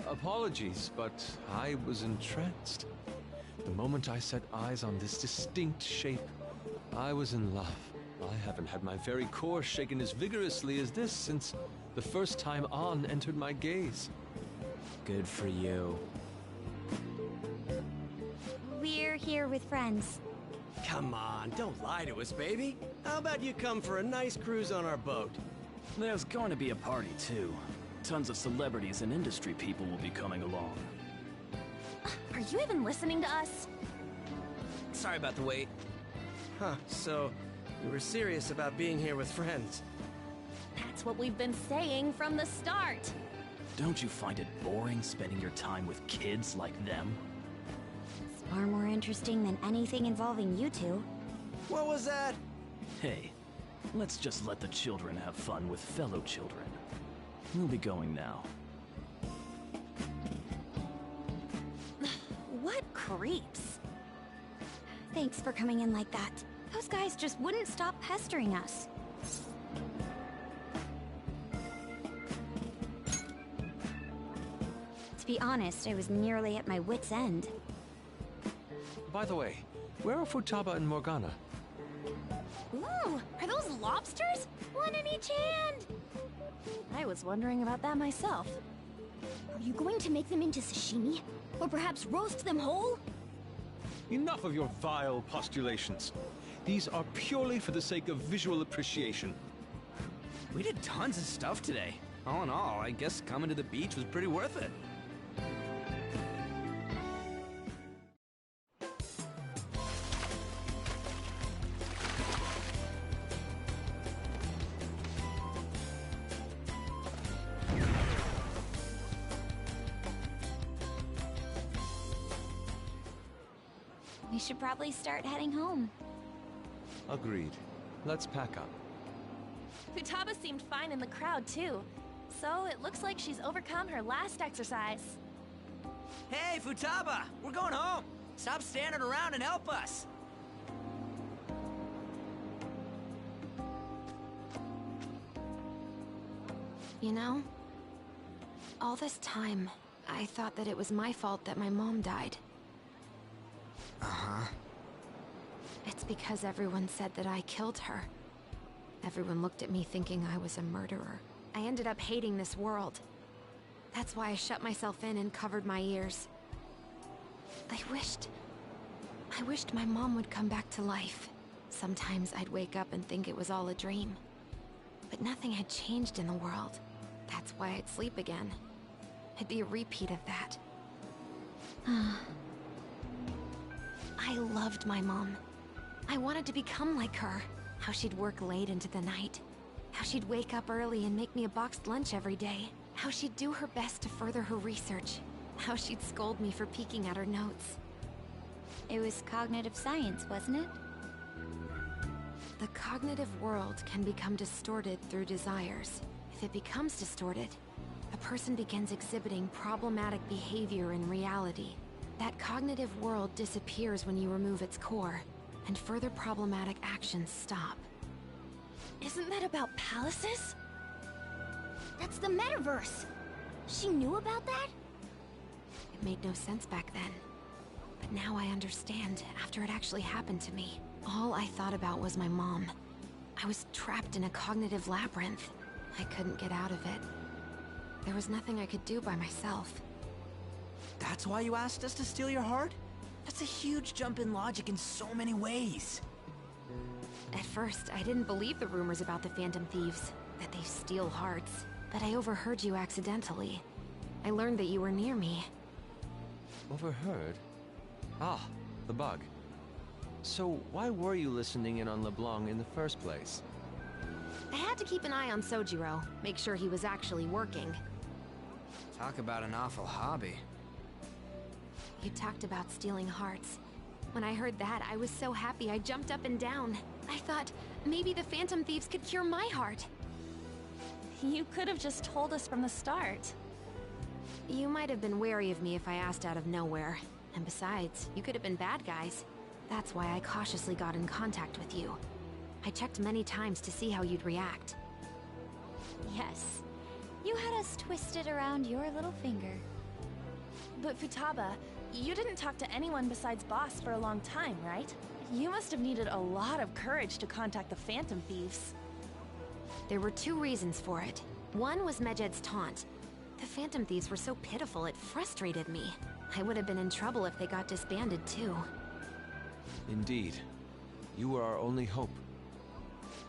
Apologies, but I was entranced. The moment I set eyes on this distinct shape, I was in love. I haven't had my very core shaken as vigorously as this since the first time An entered my gaze. Good for you. here with friends. Come on, don't lie to us, baby. How about you come for a nice cruise on our boat? There's going to be a party, too. Tons of celebrities and industry people will be coming along. Are you even listening to us? Sorry about the wait. Huh, so you were serious about being here with friends. That's what we've been saying from the start. Don't you find it boring spending your time with kids like them? It's far more interesting than anything involving you two. What was that? Hey, let's just let the children have fun with fellow children. We'll be going now. What creeps? Thanks for coming in like that. Those guys just wouldn't stop pestering us. To be honest, I was nearly at my wit's end. By the way, where are Futaba and Morgana? Ooh, are those lobsters? One in each hand! I was wondering about that myself. Are you going to make them into sashimi? Or perhaps roast them whole? Enough of your vile postulations. These are purely for the sake of visual appreciation. We did tons of stuff today. All in all, I guess coming to the beach was pretty worth it. We should probably start heading home. Agreed. Let's pack up. Futaba seemed fine in the crowd, too. So it looks like she's overcome her last exercise. Hey, Futaba! We're going home! Stop standing around and help us! You know, all this time, I thought that it was my fault that my mom died. Uh-huh. It's because everyone said that I killed her. Everyone looked at me thinking I was a murderer. I ended up hating this world. That's why I shut myself in and covered my ears. I wished my mom would come back to life. Sometimes I'd wake up and think it was all a dream. But nothing had changed in the world. That's why I'd sleep again. It'd be a repeat of that. I loved my mom. I wanted to become like her. How she'd work late into the night. How she'd wake up early and make me a boxed lunch every day. How she'd do her best to further her research. How she'd scold me for peeking at her notes. It was cognitive science, wasn't it? The cognitive world can become distorted through desires. If it becomes distorted, a person begins exhibiting problematic behavior in reality. That cognitive world disappears when you remove its core, and further problematic actions stop. Isn't that about palaces? That's the metaverse! She knew about that? It made no sense back then. But now I understand, after it actually happened to me. All I thought about was my mom. I was trapped in a cognitive labyrinth. I couldn't get out of it. There was nothing I could do by myself. That's why you asked us to steal your heart? That's a huge jump in logic in so many ways. At first, I didn't believe the rumors about the Phantom Thieves, that they steal hearts. But I overheard you accidentally. I learned that you were near me. Overheard? Ah, the bug. So why were you listening in on LeBlanc in the first place? I had to keep an eye on Sojiro, make sure he was actually working. Talk about an awful hobby. You talked about stealing hearts. When I heard that, I was so happy I jumped up and down. I thought, maybe the Phantom Thieves could cure my heart. You could have just told us from the start. You might have been wary of me if I asked out of nowhere. And besides, you could have been bad guys. That's why I cautiously got in contact with you. I checked many times to see how you'd react. Yes. You had us twisted around your little finger. But Futaba, you didn't talk to anyone besides Boss for a long time, right? You must have needed a lot of courage to contact the Phantom Thieves. There were two reasons for it. One was Medjed's taunt. The Phantom Thieves were so pitiful it frustrated me. I would have been in trouble if they got disbanded too. Indeed. You were our only hope.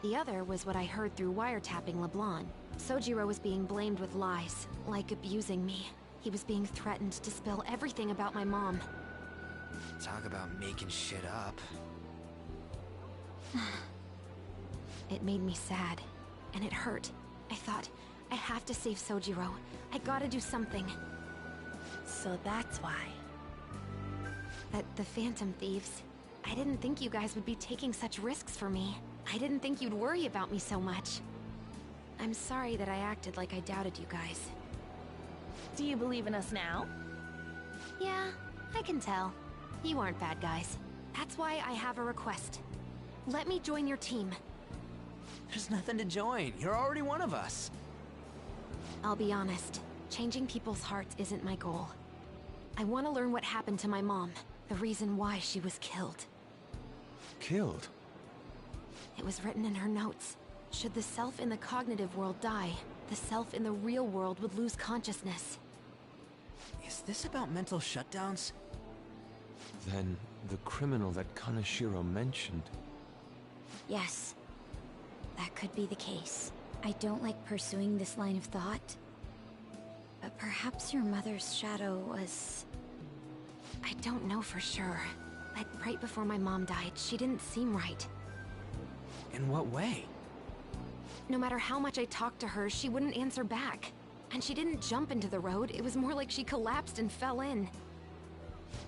The other was what I heard through wiretapping LeBlanc. Sojiro was being blamed with lies, like abusing me. He was being threatened to spill everything about my mom. Talk about making shit up. It made me sad, and it hurt. I thought, I have to save Sojiro. I gotta do something. So that's why. At the Phantom Thieves, I didn't think you guys would be taking such risks for me. I didn't think you'd worry about me so much. I'm sorry that I acted like I doubted you guys. Do you believe in us now? Yeah, I can tell. You aren't bad guys. That's why I have a request. Let me join your team. There's nothing to join. You're already one of us. I'll be honest. Changing people's hearts isn't my goal. I want to learn what happened to my mom. The reason why she was killed. Killed? It was written in her notes. Should the self in the cognitive world die, the self in the real world would lose consciousness. Is this about mental shutdowns? Then the criminal that Kaneshiro mentioned. Yes. That could be the case. I don't like pursuing this line of thought. But perhaps your mother's shadow was... I don't know for sure. But right before my mom died, she didn't seem right. In what way? No matter how much I talked to her, she wouldn't answer back. And she didn't jump into the road, it was more like she collapsed and fell in.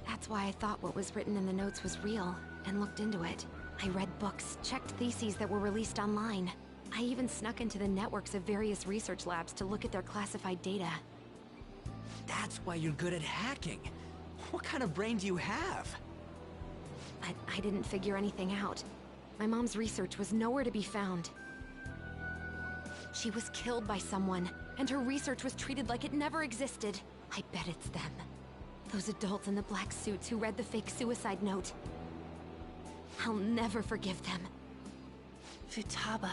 That's why I thought what was written in the notes was real, and looked into it. I read books, checked theses that were released online. I even snuck into the networks of various research labs to look at their classified data. That's why you're good at hacking. What kind of brain do you have? But I didn't figure anything out. My mom's research was nowhere to be found. She was killed by someone, and her research was treated like it never existed. I bet it's them. Those adults in the black suits who read the fake suicide note. I'll never forgive them. Futaba.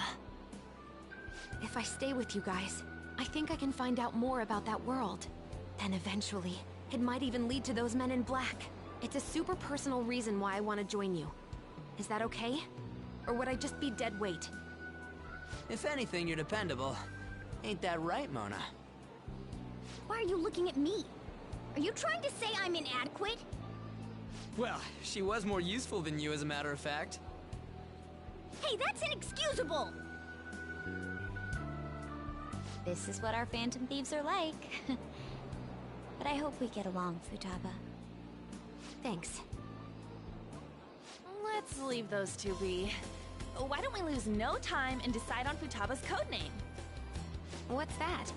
If I stay with you guys, I think I can find out more about that world. Then eventually, it might even lead to those men in black. It's a super personal reason why I want to join you. Is that okay? Or would I just be dead weight? If anything, you're dependable. Ain't that right, Mona? Why are you looking at me? Are you trying to say I'm inadequate? Well, she was more useful than you, as a matter of fact. Hey, that's inexcusable! This is what our Phantom Thieves are like. But I hope we get along, Futaba. Thanks. Let's leave those two be. Why don't we lose no time and decide on Futaba's codename? What's that?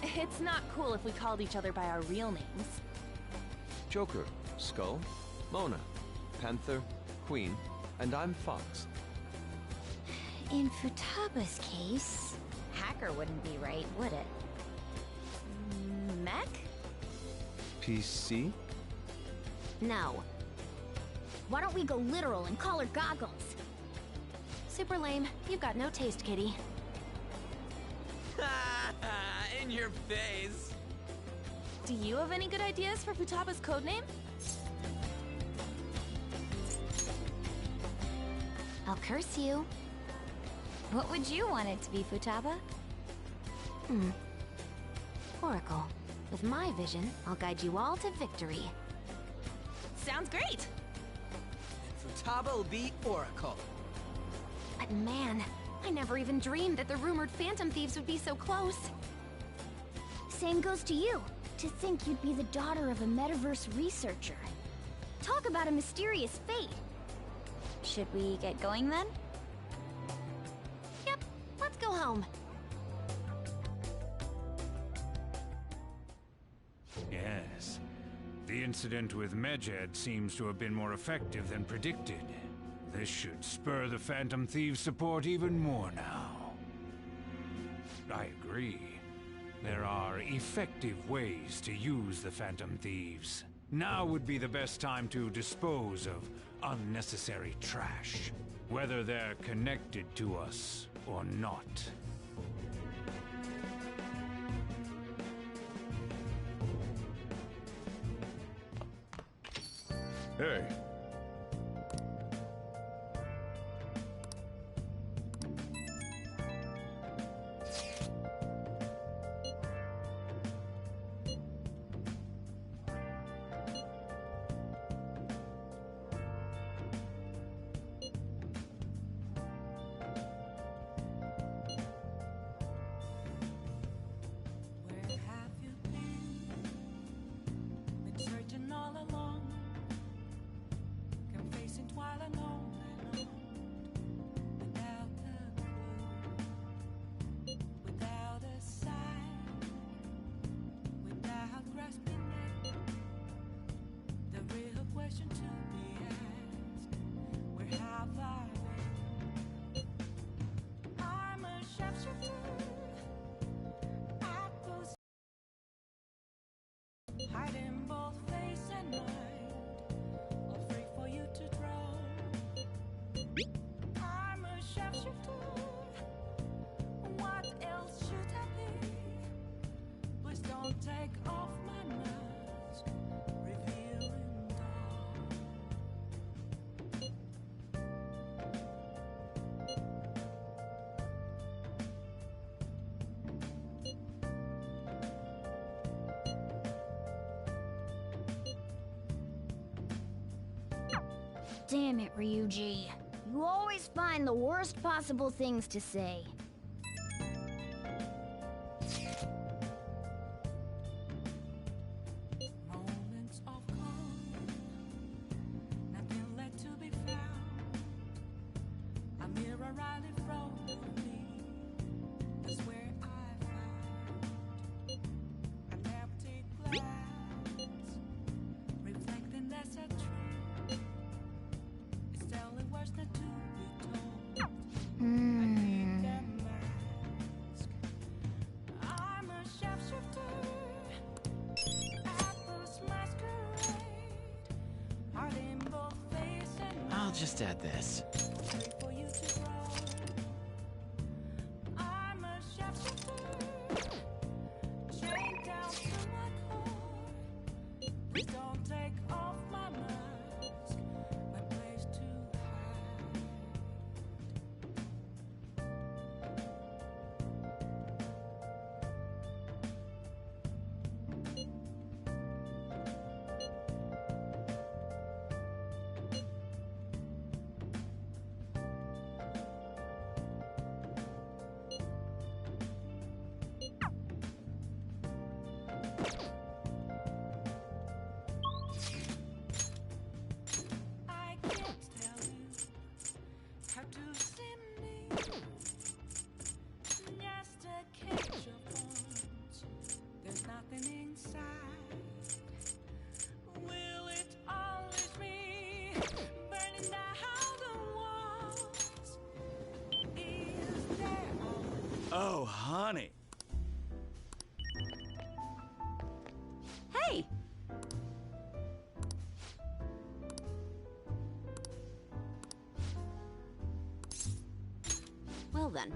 It's not cool if we called each other by our real names. Joker, Skull, Mona, Panther, Queen, and I'm Fox. In Futaba's case, Hacker wouldn't be right, would it? Mech? PC? No. Why don't we go literal and call her Goggles? Super lame. You've got no taste, kitty. In your face. Do you have any good ideas for Futaba's codename? I'll curse you. What would you want it to be, Futaba? Oracle. With my vision, I'll guide you all to victory. Sounds great! Futaba will be Oracle. But man, I never even dreamed that the rumored Phantom Thieves would be so close. Same goes to you. To think you'd be the daughter of a metaverse researcher. Talk about a mysterious fate. Should we get going then? Yep, let's go home. Yes. The incident with Medjed seems to have been more effective than predicted. This should spur the Phantom Thieves' support even more now. I agree. There are effective ways to use the Phantom Thieves. Now would be the best time to dispose of unnecessary trash, whether they're connected to us or not. Hey, take off my mask, revealing dawn. Damn it, Ryuji. You always find the worst possible things to say. Moments of calm, nothing left to be found. A mirror right in front of me, that's where I found an empty glass, reflecting that's a truth. It's telling words not to be told. I need that mask. I'm a sharpshooter. I'll just add this. Oh, honey. Hey! Well then.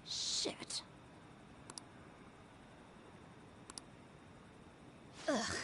Shit. Ugh.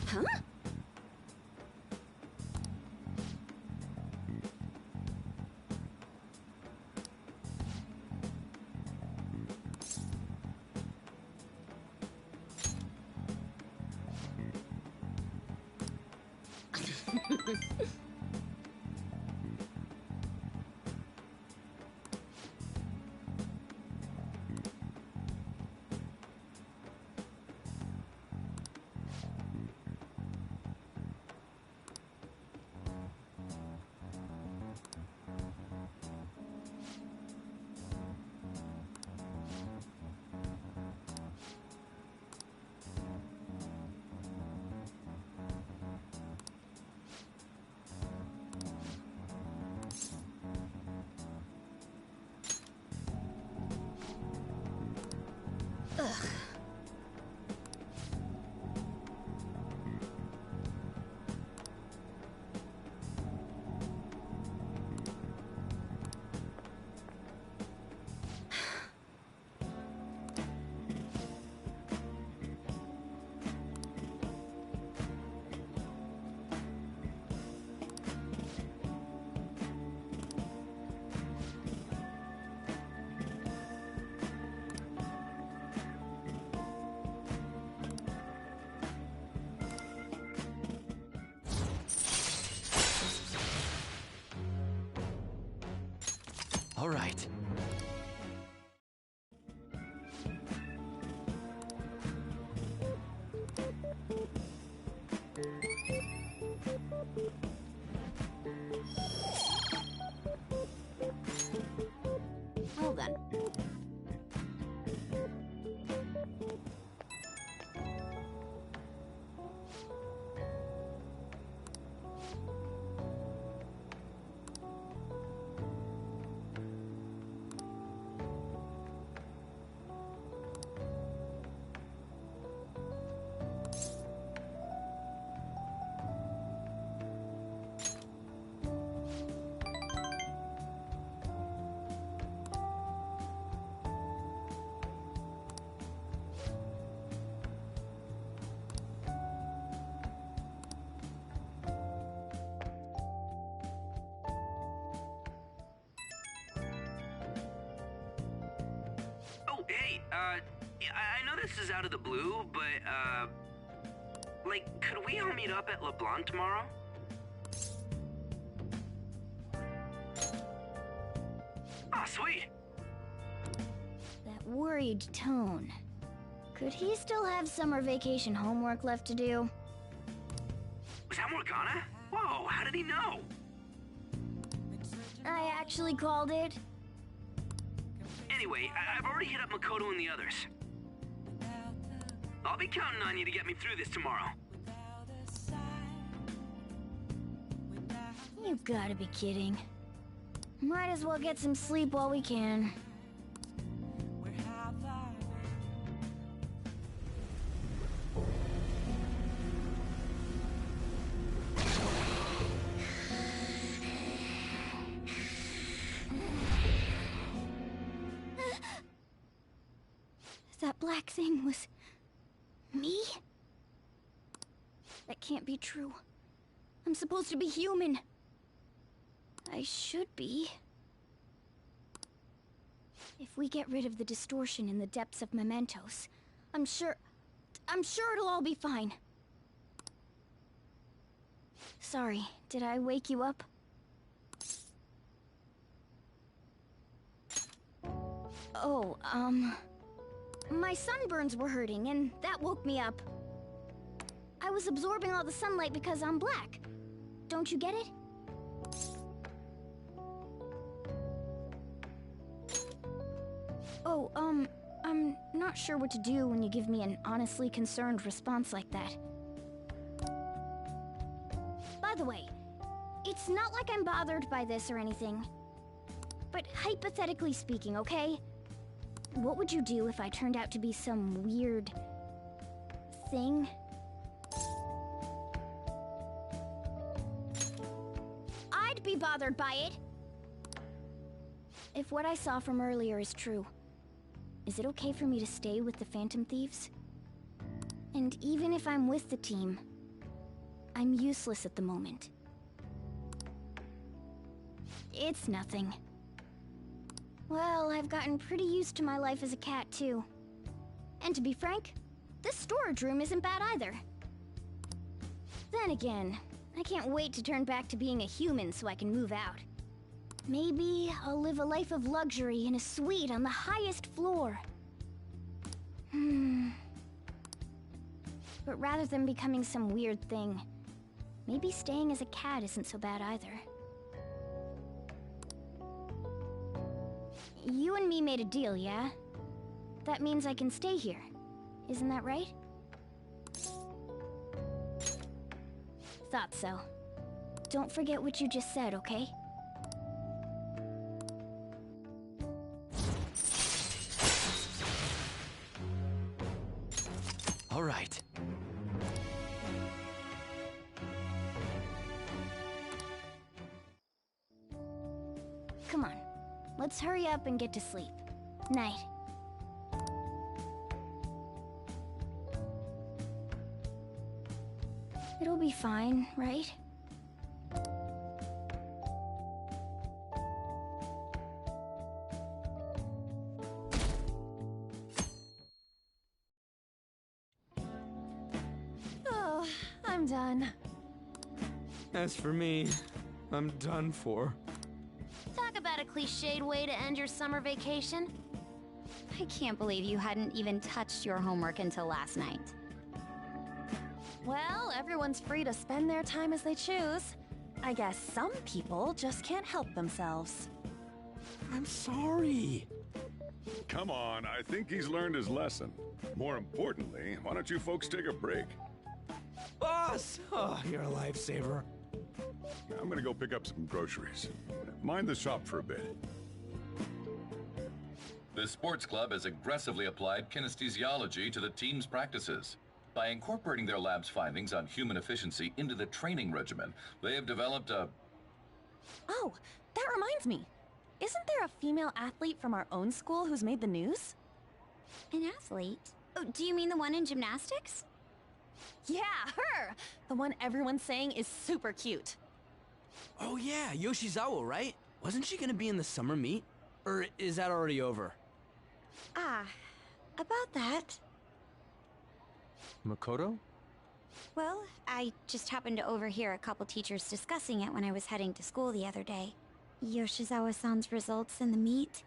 Huh? Ugh. All right. Well then. Oh, hey, I know this is out of the blue, but, like, could we all meet up at LeBlanc tomorrow? Oh, sweet. That worried tone. Could he still have summer vacation homework left to do? Was that Morgana? Whoa, how did he know? I actually called it. Anyway, I've already hit up Makoto and the others. I'll be counting on you to get me through this tomorrow. You gotta be kidding. Might as well get some sleep while we can. That black thing was... me? That can't be true. I'm supposed to be human. I should be. If we get rid of the distortion in the depths of mementos, I'm sure it'll all be fine. Sorry, did I wake you up? Oh, my sunburns were hurting, and that woke me up. I was absorbing all the sunlight because I'm black. Don't you get it? Oh, I'm not sure what to do when you give me an honestly concerned response like that. By the way, it's not like I'm bothered by this or anything. But hypothetically speaking, okay? What would you do if I turned out to be some weird... thing? I'd be bothered by it! If what I saw from earlier is true, is it okay for me to stay with the Phantom Thieves? And even if I'm with the team, I'm useless at the moment. It's nothing. Well, I've gotten pretty used to my life as a cat, too. And to be frank, this storage room isn't bad either. Then again, I can't wait to turn back to being a human so I can move out. Maybe I'll live a life of luxury in a suite on the highest floor. But rather than becoming some weird thing, maybe staying as a cat isn't so bad either. You and me made a deal, yeah? That means I can stay here. Isn't that right? Thought so. Don't forget what you just said, okay? All right. Come on. Let's hurry up and get to sleep. Night. It'll be fine, right? Oh, I'm done. As for me, I'm done for. That Talk about a cliched way to end your summer vacation. I can't believe you hadn't even touched your homework until last night. Well, everyone's free to spend their time as they choose. I guess some people just can't help themselves. I'm sorry. Come on, I think he's learned his lesson. More importantly, why don't you folks take a break? Boss! Oh, you're a lifesaver. I'm gonna go pick up some groceries. Mind the shop for a bit. The sports club has aggressively applied kinesthesiology to the team's practices. By incorporating their lab's findings on human efficiency into the training regimen, they have developed a... Oh, that reminds me. Isn't there a female athlete from our own school who's made the news? An athlete? Oh, do you mean the one in gymnastics? Yeah, her! The one everyone's saying is super cute. Oh yeah, Yoshizawa, right? Wasn't she gonna be in the summer meet? Or is that already over? Ah, about that. Makoto? Well, I just happened to overhear a couple teachers discussing it when I was heading to school the other day. Yoshizawa-san's results in the meet,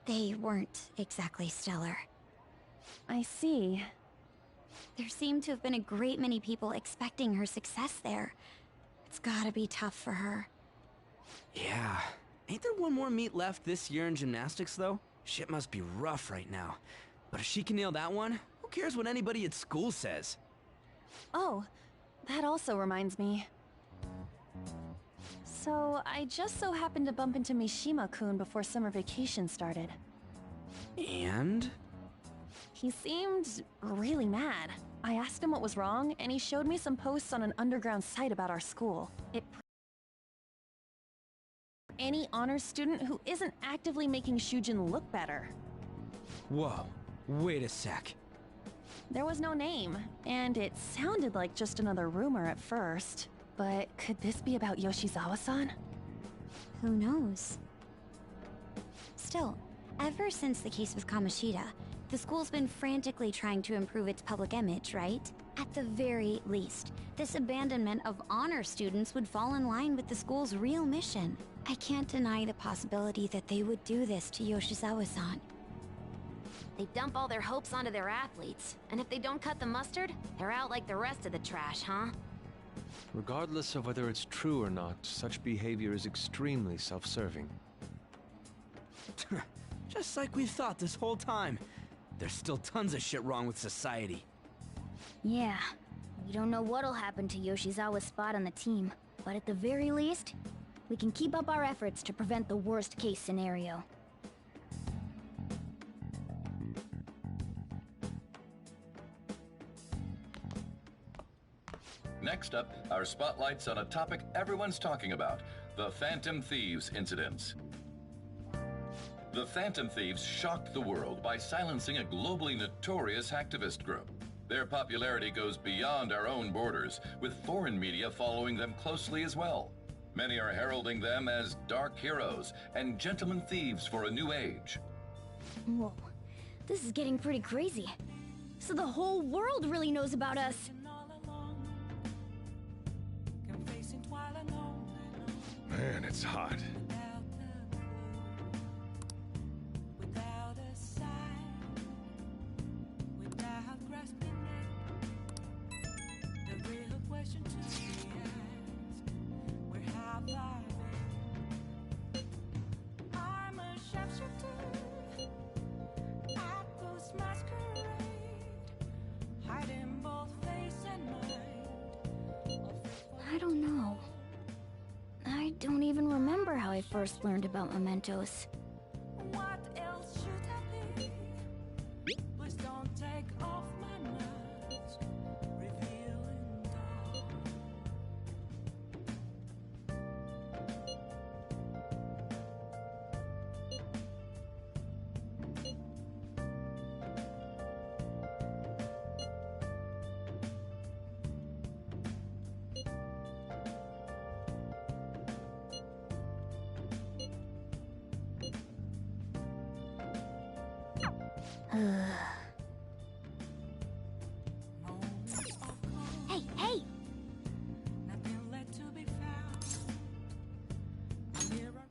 they weren't exactly stellar. I see. There seemed to have been a great many people expecting her success there. It's gotta be tough for her. Yeah. Ain't there one more meet left this year in gymnastics, though? Shit must be rough right now. But if she can nail that one, who cares what anybody at school says? Oh, that also reminds me. So, I just so happened to bump into Mishima-kun before summer vacation started. And? He seemed really mad. I asked him what was wrong, and he showed me some posts on an underground site about our school. Any honors student who isn't actively making Shujin look better. Whoa, wait a sec. There was no name, and it sounded like just another rumor at first. But could this be about Yoshizawa-san? Who knows? Still, ever since the case with Kamoshida, the school's been frantically trying to improve its public image, right? At the very least, this abandonment of honor students would fall in line with the school's real mission. I can't deny the possibility that they would do this to Yoshizawa-san. They dump all their hopes onto their athletes, and if they don't cut the mustard, they're out like the rest of the trash, huh? Regardless of whether it's true or not, such behavior is extremely self-serving. Just like we thought this whole time. There's still tons of shit wrong with society. Yeah, we don't know what'll happen to Yoshizawa's spot on the team, but at the very least, we can keep up our efforts to prevent the worst case scenario. Next up, our spotlights on a topic everyone's talking about, the Phantom Thieves incidents. The Phantom Thieves shocked the world by silencing a globally notorious hacktivist group. Their popularity goes beyond our own borders, with foreign media following them closely as well. Many are heralding them as dark heroes and gentlemen thieves for a new age. Whoa, this is getting pretty crazy. So the whole world really knows about us. Man, it's hot. I don't know. I don't even remember how I first learned about mementos. What else should I be? Please don't take off my mask, revealing dawn. Hey, hey! Nothing left to be found. A mirror.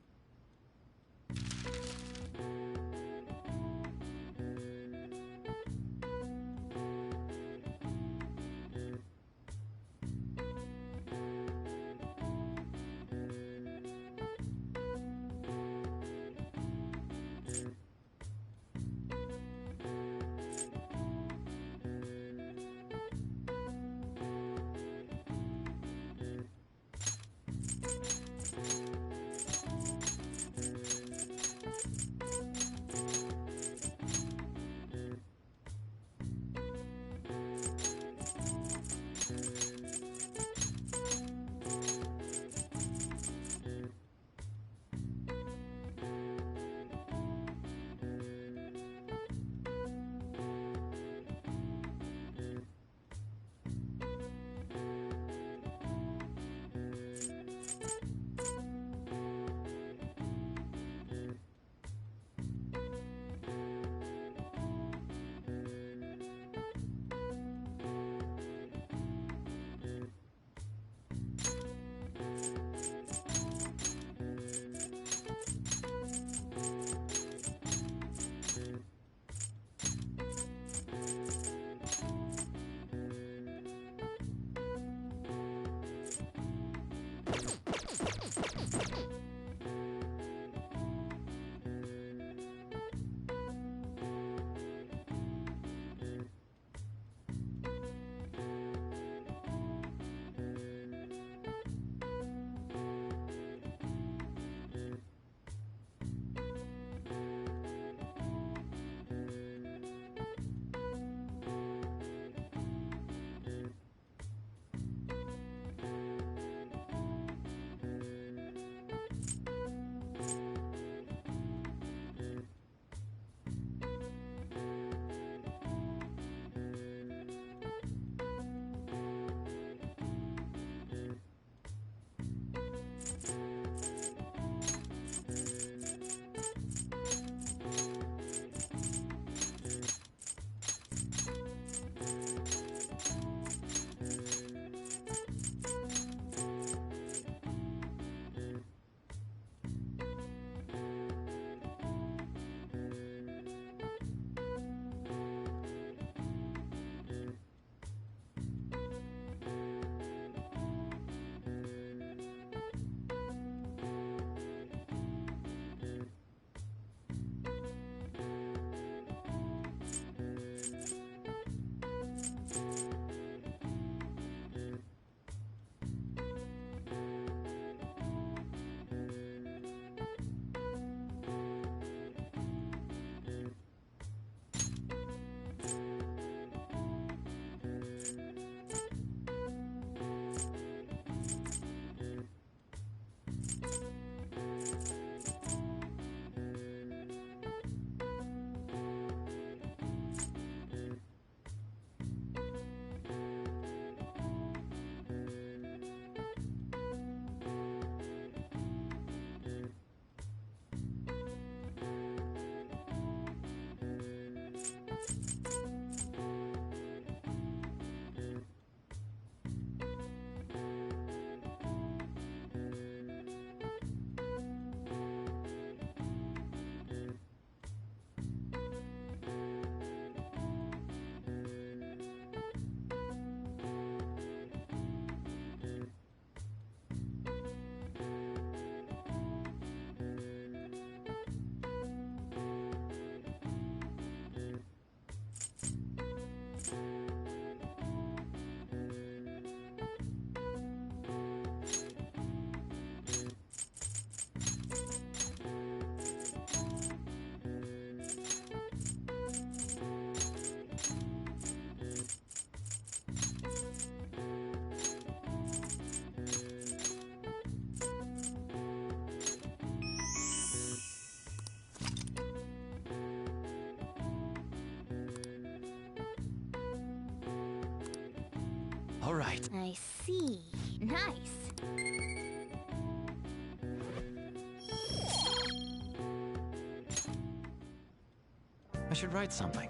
All right. I see. Nice. I should write something.